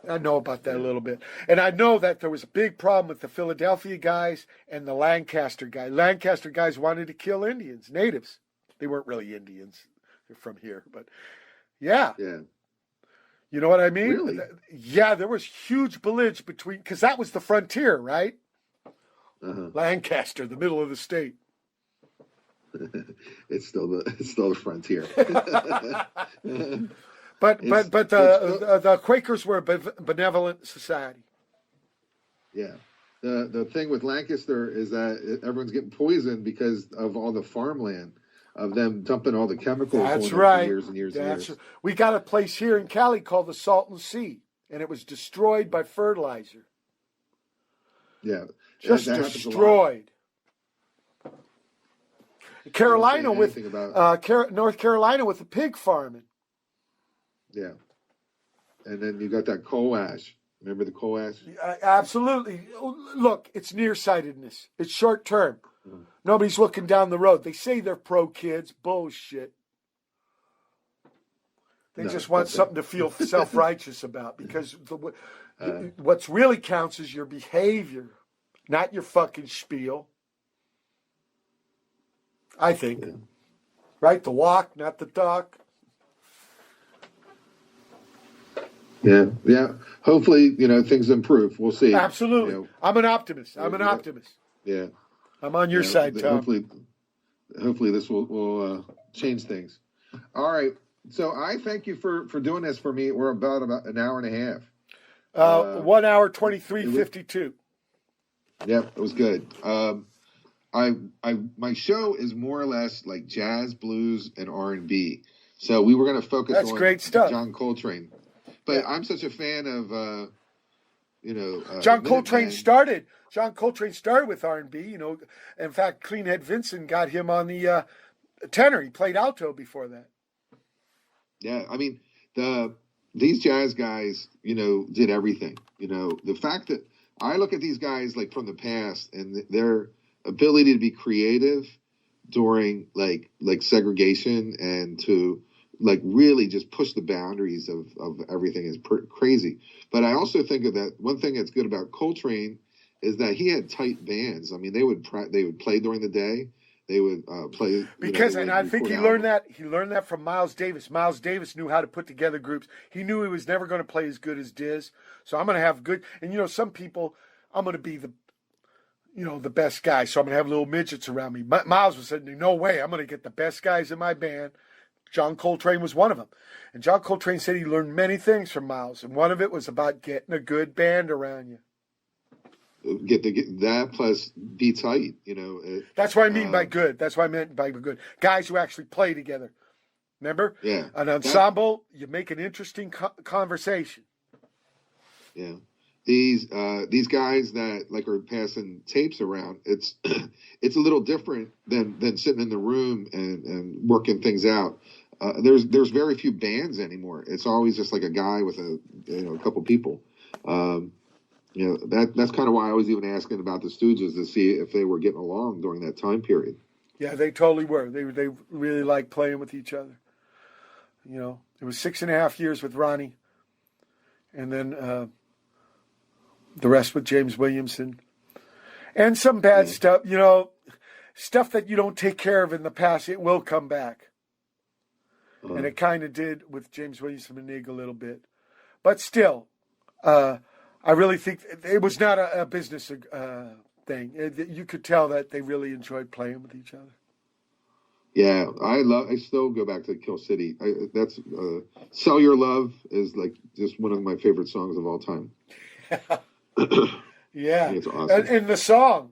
I know about that a little bit. And I know that there was a big problem with the Philadelphia guys and the Lancaster guys. Lancaster guys wanted to kill Indians, natives. They weren't really Indians. They're from here. But yeah, Yeah. you know what I mean? Really? Yeah, there was huge belligerence between, because that was the frontier, right? Uh-huh. Lancaster, the middle of the state. It's still the frontier. But It's- the Quakers were a benevolent society. Yeah. The thing with Lancaster is that everyone's getting poisoned because of all the farmland, of them dumping all the chemicals That's on it right. for years and years and years. We got a place here in Cali called the Salton Sea, and it was destroyed by fertilizer. Yeah. Just that happens a lot. destroyed. Carolina Don't say with anything about- North Carolina with the pig farming. Yeah. And then you got that coal ash. Remember the coal ash? Absolutely. Look, it's nearsightedness. It's short term. Nobody's looking down the road. They say they're pro kids. Bullshit. They No, just want okay. something to feel self-righteous about, because what's really counts is your behavior, not your fucking spiel. I think. Yeah. Right? The walk, not the talk. Yeah. Yeah. Hopefully, things improve. We'll see. Absolutely. You know, I'm an optimist. I'm an optimist. yeah. I'm on your Yeah, side, Tom. Hopefully this will change things. All right. So I thank you for doing this for me. We're about an hour and a half. 1 hour, 23:52. Yep, it was good. My show is more or less like jazz, blues, and R&B. So we were going to focus That's on great stuff. John Coltrane. But I'm such a fan of, John Coltrane Minutemen. started with R&B. In fact, Cleanhead Vincent got him on the tenor. He played alto before that. Yeah, I mean, these jazz guys, did everything. The fact that I look at these guys like from the past and their ability to be creative during like segregation and to like really just push the boundaries of everything is crazy. But I also think of that one thing that's good about Coltrane is that he had tight bands. I mean, they would play during the day. They would play Because, and I think he record learned that. He learned that from Miles Davis. Miles Davis knew how to put together groups. He knew he was never going to play as good as Diz. So I'm going to have good. And some people, I'm going to be the best guy. So I'm going to have little midgets around me. Miles was saying, no way. I'm going to get the best guys in my band. John Coltrane was one of them. And John Coltrane said he learned many things from Miles. And one of it was about getting a good band around you. Get that plus be tight, That's what I mean by good. That's what I meant by good. Guys who actually play together. Remember? Yeah. An ensemble, you make an interesting conversation. Yeah. These guys that like are passing tapes around, it's it's a little different than sitting in the room and working things out. There's very few bands anymore. It's always just like a guy with a couple people. That's kind of why I was even asking about the Stooges to see if they were getting along during that time period. Yeah, they totally were. They really liked playing with each other. It was 6.5 years with Ronnie, and then the rest with James Williamson, and some bad stuff. Stuff that you don't take care of in the past, it will come back, and it kind of did with James Williamson and Nig a little bit, but still, I really think it was not a business thing. You could tell that they really enjoyed playing with each other. Yeah, I still go back to Kill City. That's Sell Your Love is like just one of my favorite songs of all time. Yeah. It's awesome. And the song,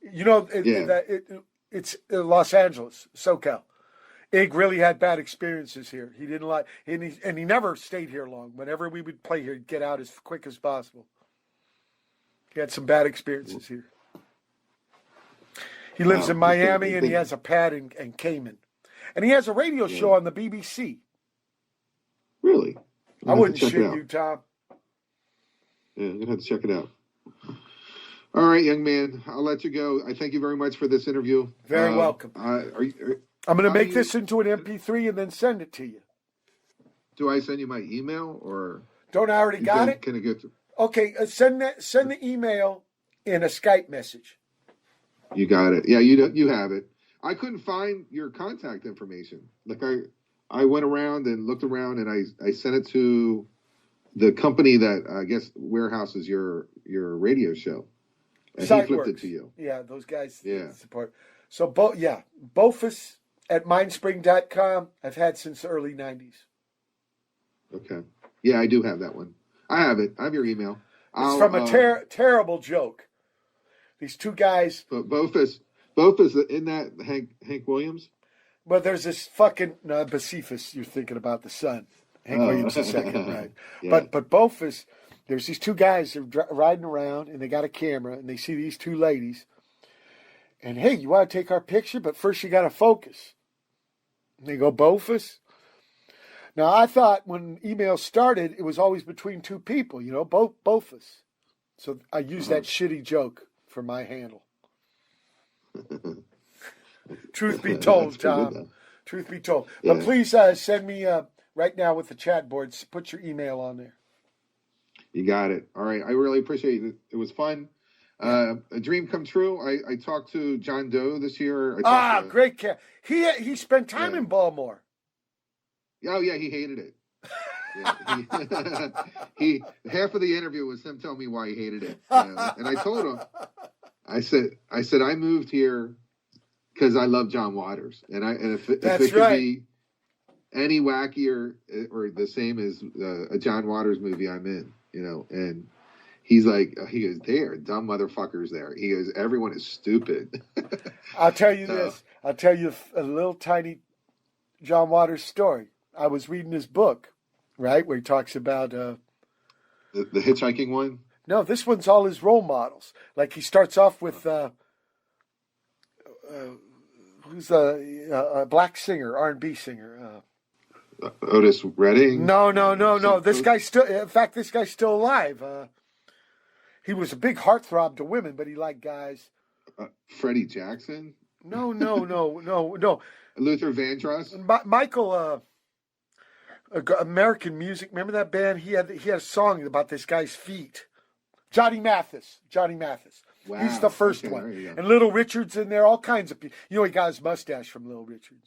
it's Los Angeles, SoCal. Ig really had bad experiences here. He didn't like, and he never stayed here long. Whenever we would play here, he'd get out as quick as possible. He had some bad experiences here. He lives in Miami, and he has a pad in Cayman. And he has a radio show on the BBC. Really? I wouldn't shit you, Tom. Yeah, I'm going to have to check it out. All right, young man. I'll let you go. I thank you very much for this interview. Very welcome. I'm going to make this into an MP3 and then send it to you. Do I send you my email or? Don't I already got it? Can it get? Okay, send the email in a Skype message. You got it. Yeah, you have it. I couldn't find your contact information. Like I went around and looked around, and I sent it to the company that I guess warehouses your radio show, and he flipped it to you. Yeah, those guys support. So Bofus at mindspring.com. I've had since the early 90s. Okay. Yeah, I do have that one. I have it. I have your email. It's from a terrible joke. These two guys. But Bofus, isn't that Hank Williams? Well, there's this fucking Bacifus. You're thinking about the son, Hank Williams II, right? Yeah. But Bofus, there's these two guys that are riding around, and they got a camera, and they see these two ladies, and hey, you want to take our picture? But first, you got to focus. And they go, Bofus. Now, I thought when email started, it was always between two people, Bofus. So I used that shitty joke for my handle. Truth be told, Tom. Truth be told. Yeah. But please send me right now with the chat boards. Put your email on there. You got it. All right. I really appreciate it. It was fun. A dream come true. I talked to John Doe this year. Great cat. He spent time in Baltimore. Oh yeah, he hated it. Yeah, he half of the interview was him telling me why he hated it, and I told him, I said I moved here because I love John Waters, and if it could be any wackier or the same as a John Waters movie, I'm in, and he goes, they are dumb motherfuckers there. He goes, everyone is stupid. I'll tell you this. I'll tell you a little tiny John Waters story. I was reading his book, right, where he talks about the hitchhiking one. No, this one's all his role models. Like he starts off with who's a black singer, R&B singer. Otis Redding. No. This guy's still alive. He was a big heartthrob to women, but he liked guys. Freddie Jackson. No. Luther Vandross. Michael. American music. Remember that band? He had a song about this guy's feet. Johnny Mathis. Wow. He's the first one. And Little Richard's in there. All kinds of people. He got his mustache from Little Richard.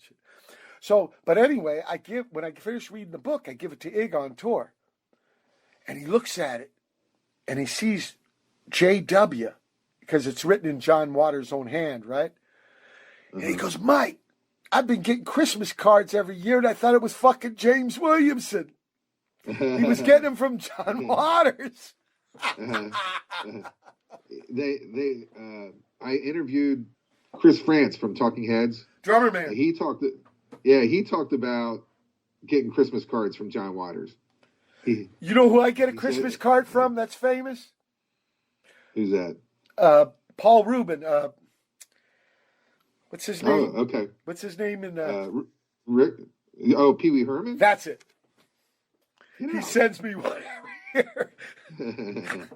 So, but anyway, when I finish reading the book, I give it to Ig on tour, and he looks at it, and he sees J.W. because it's written in John Waters' own hand, right? And he goes, Mike, I've been getting Christmas cards every year, and I thought it was fucking James Williamson. He was getting them from John Waters. I interviewed Chris France from Talking Heads. Drummer man. He talked about getting Christmas cards from John Waters. You know who I get a Christmas card from that's famous? Who's that? Paul Rubin. What's his name? Oh, okay. What's his name in Rick? Oh, Pee Wee Herman? That's it. He sends me one every year.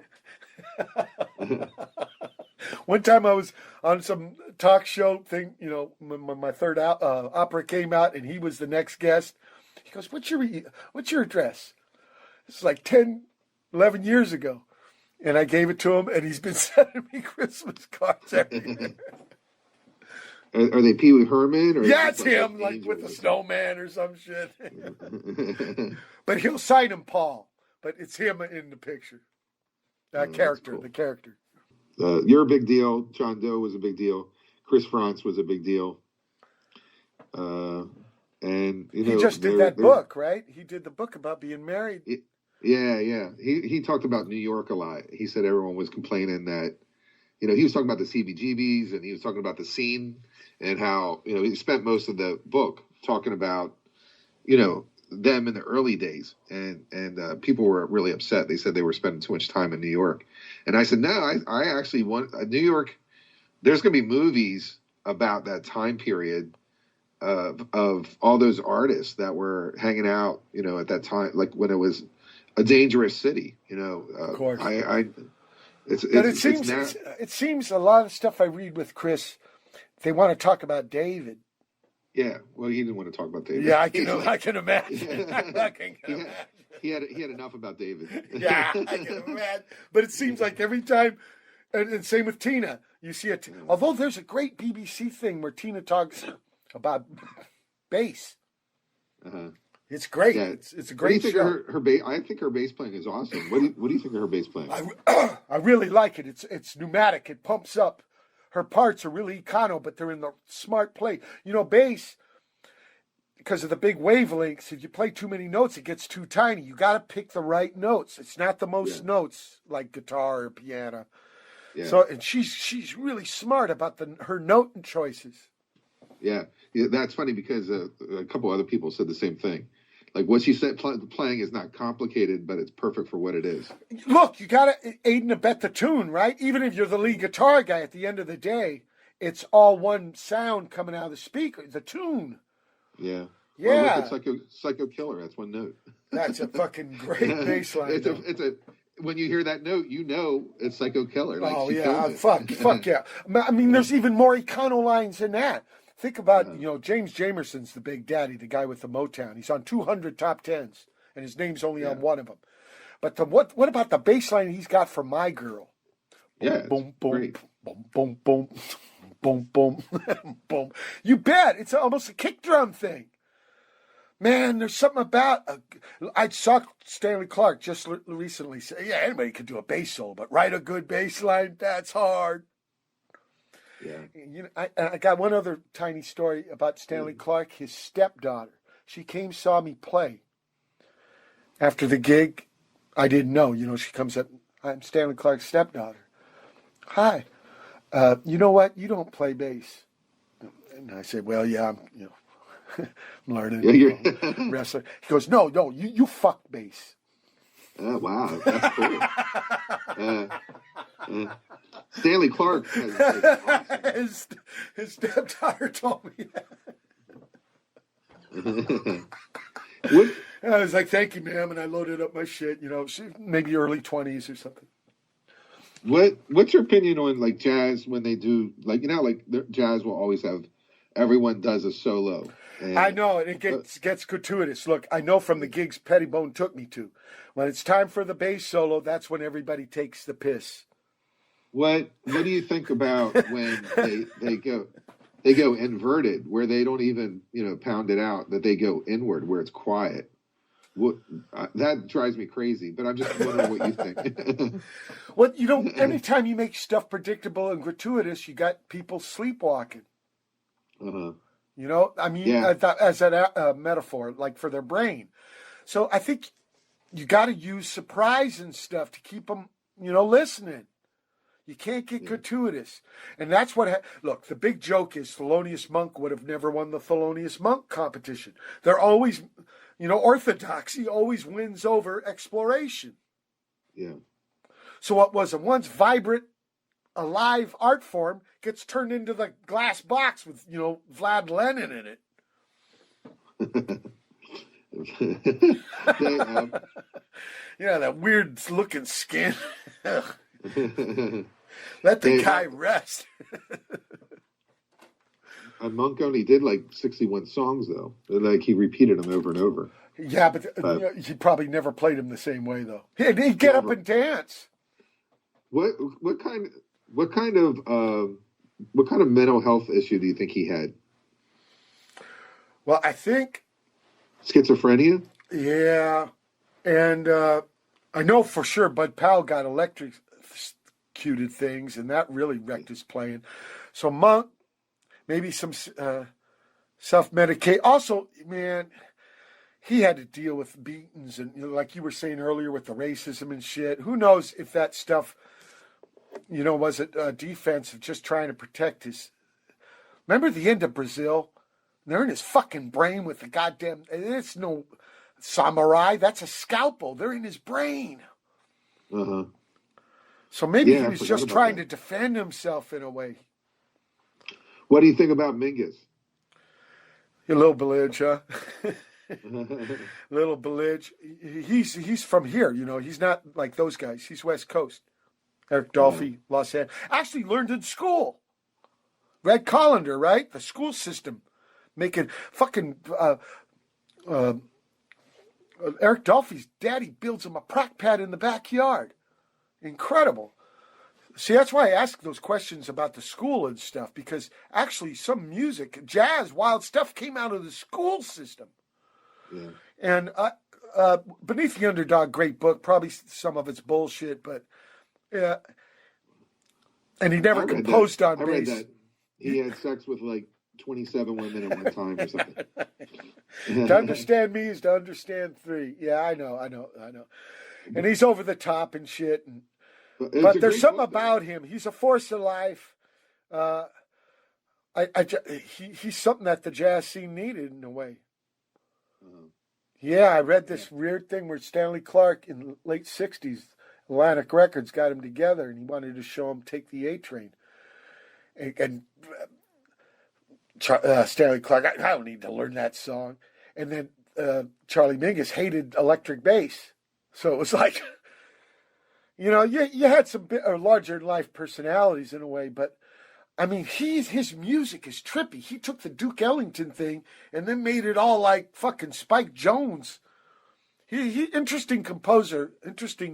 One time I was on some talk show thing, my third opera came out, and he was the next guest. He goes, what's your address? It's like 10, 11 years ago. And I gave it to him, and he's been sending me Christmas cards every year. Are they Pee Wee Herman? Or Yeah, it's him, like with the snowman or some shit. But he'll sign him Paul, but it's him in the picture. That character, cool. The character. You're a big deal. John Doe was a big deal. Chris Frantz was a big deal. And he just did that book, right? He did the book about being married. Yeah. He talked about New York a lot. He said everyone was complaining that, he was talking about the CBGBs, and he was talking about the scene, and how, he spent most of the book talking about, them in the early days, and people were really upset. They said they were spending too much time in New York. And I said, no, I actually want New York. There's going to be movies about that time period of all those artists that were hanging out, at that time, like when it was a dangerous city, Of course. It seems a lot of stuff I read with Chris, they want to talk about David. Yeah, well, he didn't want to talk about David. Yeah, I can imagine. He had enough about David. Yeah, I can imagine. But it seems like every time, and same with Tina. You see it. Although there's a great BBC thing where Tina talks about bass. Uh-huh. It's great. Yeah. It's a great show. I think her bass playing is awesome. What do you think of her bass playing? I really like it. It's pneumatic. It pumps up. Her parts are really econo, but they're in the smart play. Bass, because of the big wavelengths, if you play too many notes, it gets too tiny. You got to pick the right notes. It's not the most notes like guitar or piano. Yeah. So, and she's really smart about her note choices. Yeah, that's funny because a couple other people said the same thing. Like what she said, playing is not complicated, but it's perfect for what it is. Look, you got to aid and abet the tune, right? Even if you're the lead guitar guy, at the end of the day, it's all one sound coming out of the speaker, the tune. Yeah. Yeah. Well, look at Psycho Killer. That's one note. That's a fucking great bass line. When you hear that note, it's Psycho Killer. Like, oh yeah, fuck yeah. I mean, there's even more econo lines than that. Think about, James Jamerson's the big daddy, the guy with the Motown. He's on 200 top tens, and his name's only on one of them. But what about the bass line he's got for My Girl? Boom, boom, boom, boom, boom, boom, boom, boom. You bet. It's almost a kick drum thing. Man, there's something about... I saw Stanley Clarke just recently say, yeah, anybody could do a bass solo, but write a good bass line, that's hard. Yeah. I got one other tiny story about Stanley Clarke, his stepdaughter. She came, saw me play. After the gig, I didn't know. She comes up, I'm Stanley Clarke's stepdaughter. Hi. You know what? You don't play bass. And I said, well, yeah, I'm learning. Wrestler. He goes, no, you fuck bass. Oh, wow. That's cool. Stanley Clarke his stepdaughter told me that. I was like, thank you, ma'am, and I loaded up my shit. She maybe early 20s or something. What's your opinion on like jazz when they do like jazz will always have everyone does a solo. And, I know, and it gets gratuitous. Look, I know from the gigs Pettibone took me to, when it's time for the bass solo, that's when everybody takes the piss. What do you think about when they go inverted, where they don't even pound it out, that they go inward, where it's quiet? That drives me crazy. But I'm just wondering what you think. Well, anytime you make stuff predictable and gratuitous, you got people sleepwalking. Uh-huh. As a metaphor, like for their brain. So I think you got to use surprise and stuff to keep them, listening. You can't get gratuitous. And that's what... Look, the big joke is Thelonious Monk would have never won the Thelonious Monk competition. They're always... orthodoxy always wins over exploration. Yeah. So what was a once vibrant, alive art form gets turned into the glass box with, Vlad Lenin in it. That weird looking skin. Let the Hey, guy rest. Monk only did like 61 songs though. Like he repeated them over and over. Yeah, but But he probably never played him the same way though. He'd get up never. and dance. What what kind what kind of what kind of mental health issue do you think he had? Well, I think, Schizophrenia? yeah, and I know for sure Bud Powell got electrocuted things, and that really wrecked his playing. So Monk, maybe some self-medicate. Also, man, he had to deal with beatings and, like you were saying earlier, with the racism and shit. Who knows if that stuff, was it defensive, just trying to protect his. Remember the end of Brazil? They're in his fucking brain with the goddamn. It's no samurai. That's a scalpel. They're in his brain. Uh-huh. So maybe Yeah, he I was forgot just about trying that. to defend himself in a way. What do you think about Mingus? A little Bellage, huh? Little Bellage. He's from here, He's not like those guys. He's West Coast. Eric Dolphy, Los Angeles. Actually learned in school. Red Collender, right? The school system. Making fucking Eric Dolphy's daddy builds him a prac pad in the backyard. Incredible. See, that's why I ask those questions about the school and stuff, because actually some music, jazz, wild stuff came out of the school system. Yeah. And Beneath the Underdog, great book. Probably some of it's bullshit, but yeah. And he never composed on I read bass. that. He had sex with like 27 women at one time or something. To understand me is to understand three. Yeah, I know. And he's over the top and shit. But there's something about him. He's a force of life. He's something that the jazz scene needed in a way. Yeah, I read this weird thing where Stanley Clarke in the late 60s, Atlantic Records got him together, and he wanted to show him Take the A Train. And Stanley Clarke, I don't need to learn that song. And then Charlie Mingus hated electric bass. So it was like, you had some larger-than-life personalities in a way, but, I mean, his music is trippy. He took the Duke Ellington thing and then made it all like fucking Spike Jones. He interesting composer, interesting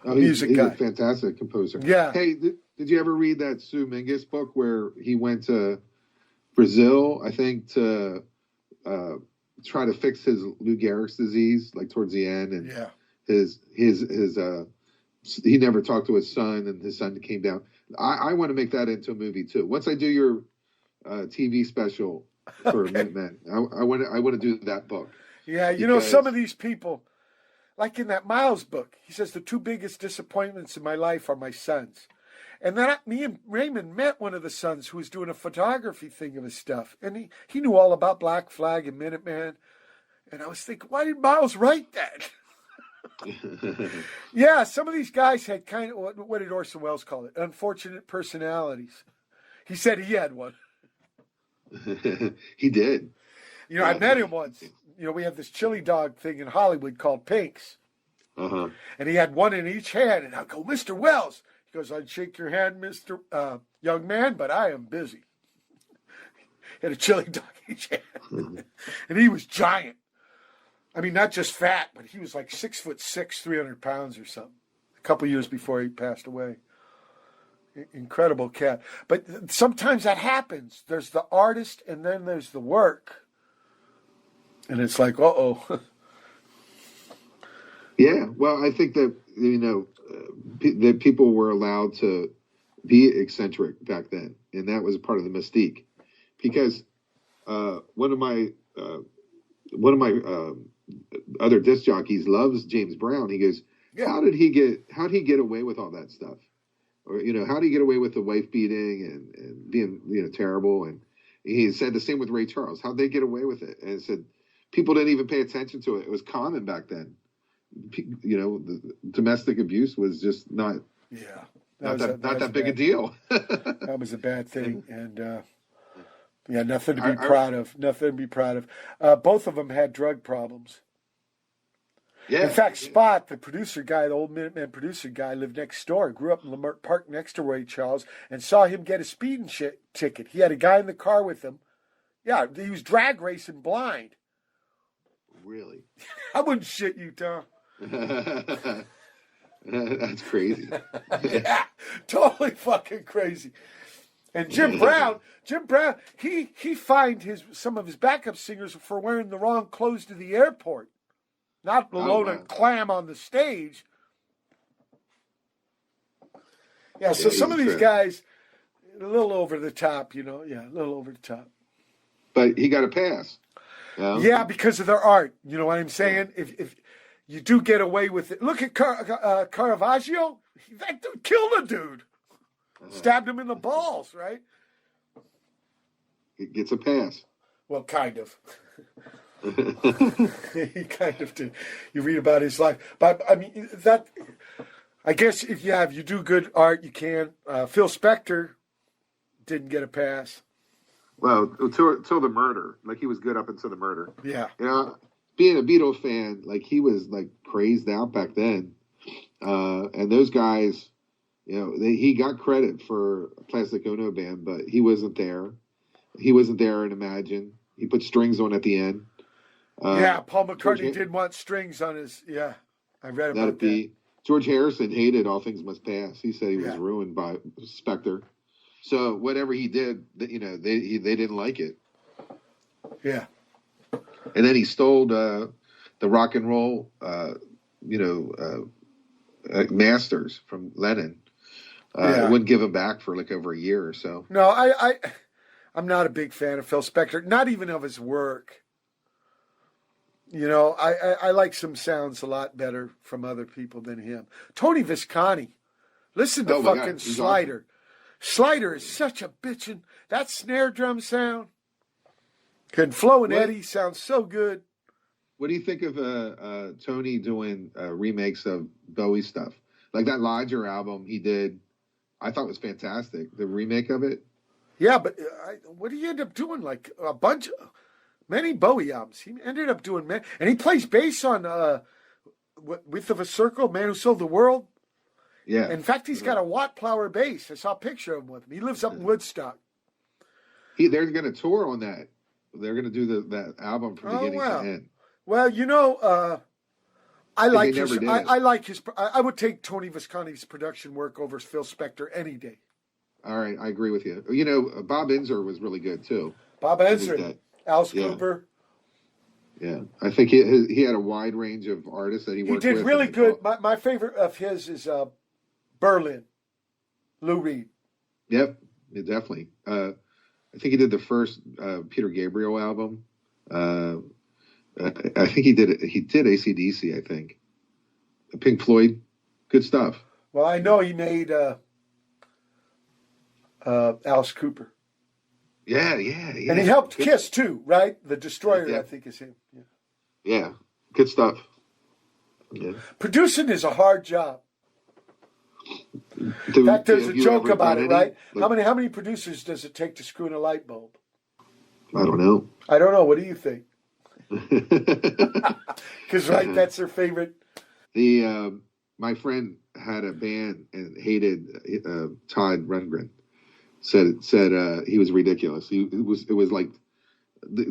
music he's guy. a fantastic composer. Yeah. Hey, did you ever read that Sue Mingus book where he went to Brazil, I think, to try to fix his Lou Gehrig's disease, like towards the end, and Yeah. he never talked to his son, and his son came down. I want to make that into a movie too. Once I do your TV special for Minutemen, I want to do that book. Yeah, some of these people, like in that Miles book, he says the two biggest disappointments in my life are my sons. And then me and Raymond met one of the sons who was doing a photography thing of his stuff. And he knew all about Black Flag and Minuteman. And I was thinking, why did Miles write that? Yeah, some of these guys had kind of, what did Orson Welles call it? Unfortunate personalities. He said he had one. He did. I met him once. We have this chili dog thing in Hollywood called Pink's. Uh-huh. And he had one in each hand. And I go, Mr. Wells. He goes, I'd shake your hand, Mr. Young man, but I am busy. He had a chili dog in each hand. And he was giant. I mean, not just fat, but he was like 6'6", 300 pounds or something. A couple years before he passed away. Incredible cat. But sometimes that happens. There's the artist and then there's the work. And it's like, uh-oh. Yeah, well, I think that, that people were allowed to be eccentric back then. And that was part of the mystique. Because one of my other disc jockeys loves James Brown. He goes, Yeah. how'd he get away with all that stuff? Or, how did he get away with the wife beating and being, terrible? And he said the same with Ray Charles. How'd they get away with it? And he said, people didn't even pay attention to it. It was common back then. The domestic abuse was just not that big a deal. That was a bad thing. And, nothing to be proud of. Nothing to be proud of. Both of them had drug problems. Yeah. In fact, Spot, the producer guy, the old Minutemen producer guy, lived next door. Grew up in Lamert Park next to Ray Charles, and saw him get a speeding ticket. He had a guy in the car with him. Yeah, he was drag racing blind. Really? I wouldn't shit you, Tom. That's crazy. Yeah, totally fucking crazy. And Jim Brown, he fined some of his backup singers for wearing the wrong clothes to the airport. Not to load a clam on the stage. Yeah, so some of these guys, a little over the top, you know. Yeah, a little over the top. But he got a pass. Yeah, because of their art. You know what I'm saying? If you do get away with it. Look at Caravaggio. That dude killed a dude. Stabbed him in the balls, right? He gets a pass. Well, kind of. He kind of did. You read about his life. But, I mean, that... I guess if you do good art, you can. Phil Spector didn't get a pass. Well, till the murder. Like, he was good up until the murder. Yeah. You know, being a Beatles fan, like, he was, like, crazed out back then. And those guys, you know, he got credit for Plastic Ono Band, but he wasn't there. He wasn't there in Imagine. He put strings on at the end. Yeah, Paul McCartney did want strings on his, yeah. I read about that. George Harrison hated All Things Must Pass. He said he was ruined by Spector. So whatever he did, you know, they didn't like it. Yeah. And then he stole the rock and roll, masters from Lennon. Wouldn't give them back for like over a year or so. No, I'm not a big fan of Phil Spector, not even of his work. You know, I like some sounds a lot better from other people than him. Tony Visconti. Listen to fucking Slider. Awesome. Slider is such a bitchin'. That snare drum sound. And Flo and Eddie sounds so good. What do you think of Tony doing remakes of Bowie stuff? Like that Lodger album he did, I thought was fantastic. The remake of it. Yeah, but what did he end up doing? Like many Bowie albums. He ended up doing many. And he plays bass on Width of a Circle, Man Who Sold the World. Yeah. In fact, he's got a Watt Plower bass. I saw a picture of him with him. He lives up in Woodstock. They're going to tour on that. They're going to do that album from beginning to end. Well, you know, I like his. I would take Tony Visconti's production work over Phil Spector any day. All right, I agree with you. You know, Bob Inzer was really good too. Bob Inzer, Alice Cooper. Yeah, I think he had a wide range of artists that he worked with. He did really good. My favorite of his is Berlin, Lou Reed. Yep, definitely. I think he did the first Peter Gabriel album. I think he did AC/DC, I think. Pink Floyd, good stuff. Well, I know he made Alice Cooper. Yeah. And he helped Kiss too, right? The Destroyer, I think, is him. Yeah, good stuff. Yeah. Producing is a hard job. In fact, there's a joke about it, right? Like, how many producers does it take to screw in a light bulb? I don't know. What do you think? Because that's their favorite. My friend had a band and hated Todd Rundgren. Said he was ridiculous. It was like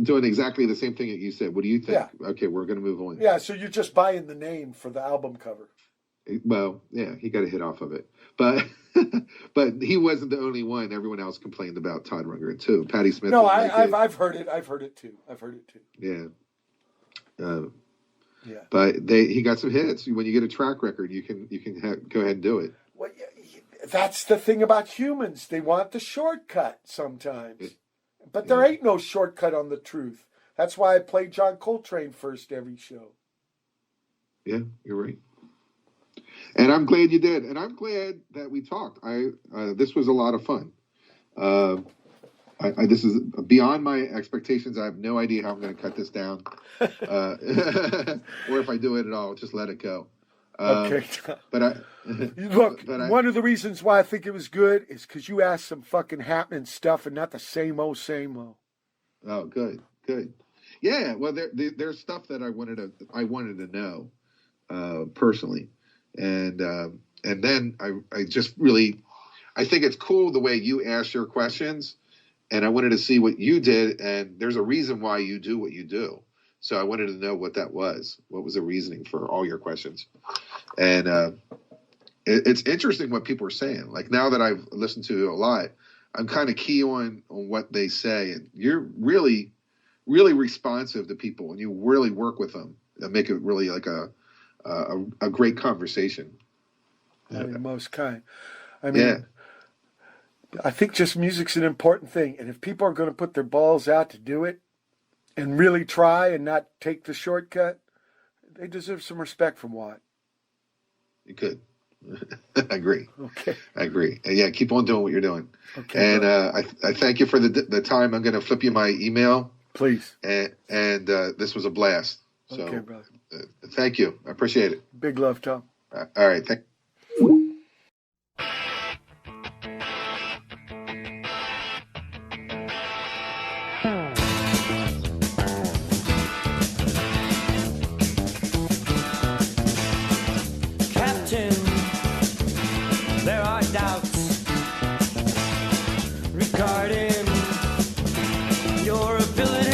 doing exactly the same thing that you said. What do you think? Yeah. Okay, we're going to move on. Yeah, so you're just buying the name for the album cover. Well, yeah, he got a hit off of it, but he wasn't the only one. Everyone else complained about Todd Rundgren too. Patti Smith. No, I've heard it. I've heard it too. Yeah. But he got some hits. When you get a track record, you can go ahead and do it. Well, that's the thing about humans. They want the shortcut sometimes, but there ain't no shortcut on the truth. That's why I play John Coltrane first every show. Yeah, you're right. And I'm glad you did. And I'm glad that we talked. This was a lot of fun. This is beyond my expectations. I have no idea how I'm going to cut this down. Or if I do it at all, just let it go. Okay. Look, one of the reasons why I think it was good is because you asked some fucking happening stuff and not the same old. Oh, good. Yeah, well, there's stuff that I wanted to know. personally, and then I just really I think it's cool the way you ask your questions, and I wanted to see what you did, and there's a reason why you do what you do. So I wanted to know what that was. What was the reasoning for all your questions? And it's interesting what people are saying. Like now that I've listened to a lot, I'm kind of key on what they say, and you're really, really responsive to people, and you really work with them and make it really like a great conversation. I mean, most kind. I mean, I think just music's an important thing, and if people are going to put their balls out to do it and really try and not take the shortcut, they deserve some respect from Watt. You could. I agree. Okay. I agree. And yeah, keep on doing what you're doing. Okay. And I thank you for the time. I'm going to flip you my email. Please. And this was a blast. So, okay, brother. Thank you. I appreciate it. Big love, Tom. All right. Captain, there are doubts regarding your ability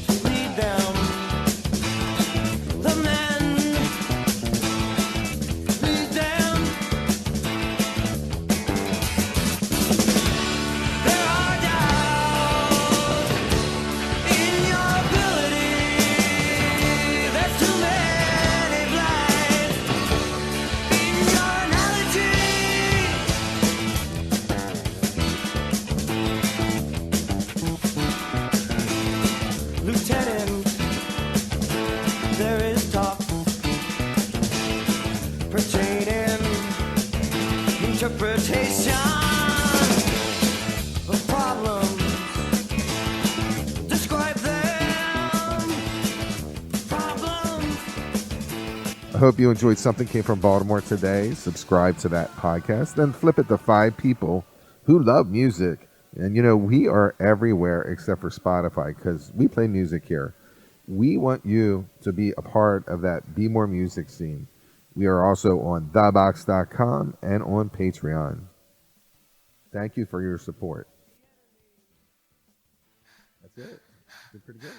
to lead them. The men lead them. There are doubts in your ability. There's too many blinds in your analogy. Lieutenant, there is talk pertaining interpretation of problems. Describe them. Problems. I hope you enjoyed Something Came from Baltimore today. Subscribe to that podcast. Then flip it to 5 people who love music. And, we are everywhere except for Spotify because we play music here. We want you to be a part of that Be More Music scene. We are also on thebox.com and on Patreon. Thank you for your support. That's it. Did pretty good.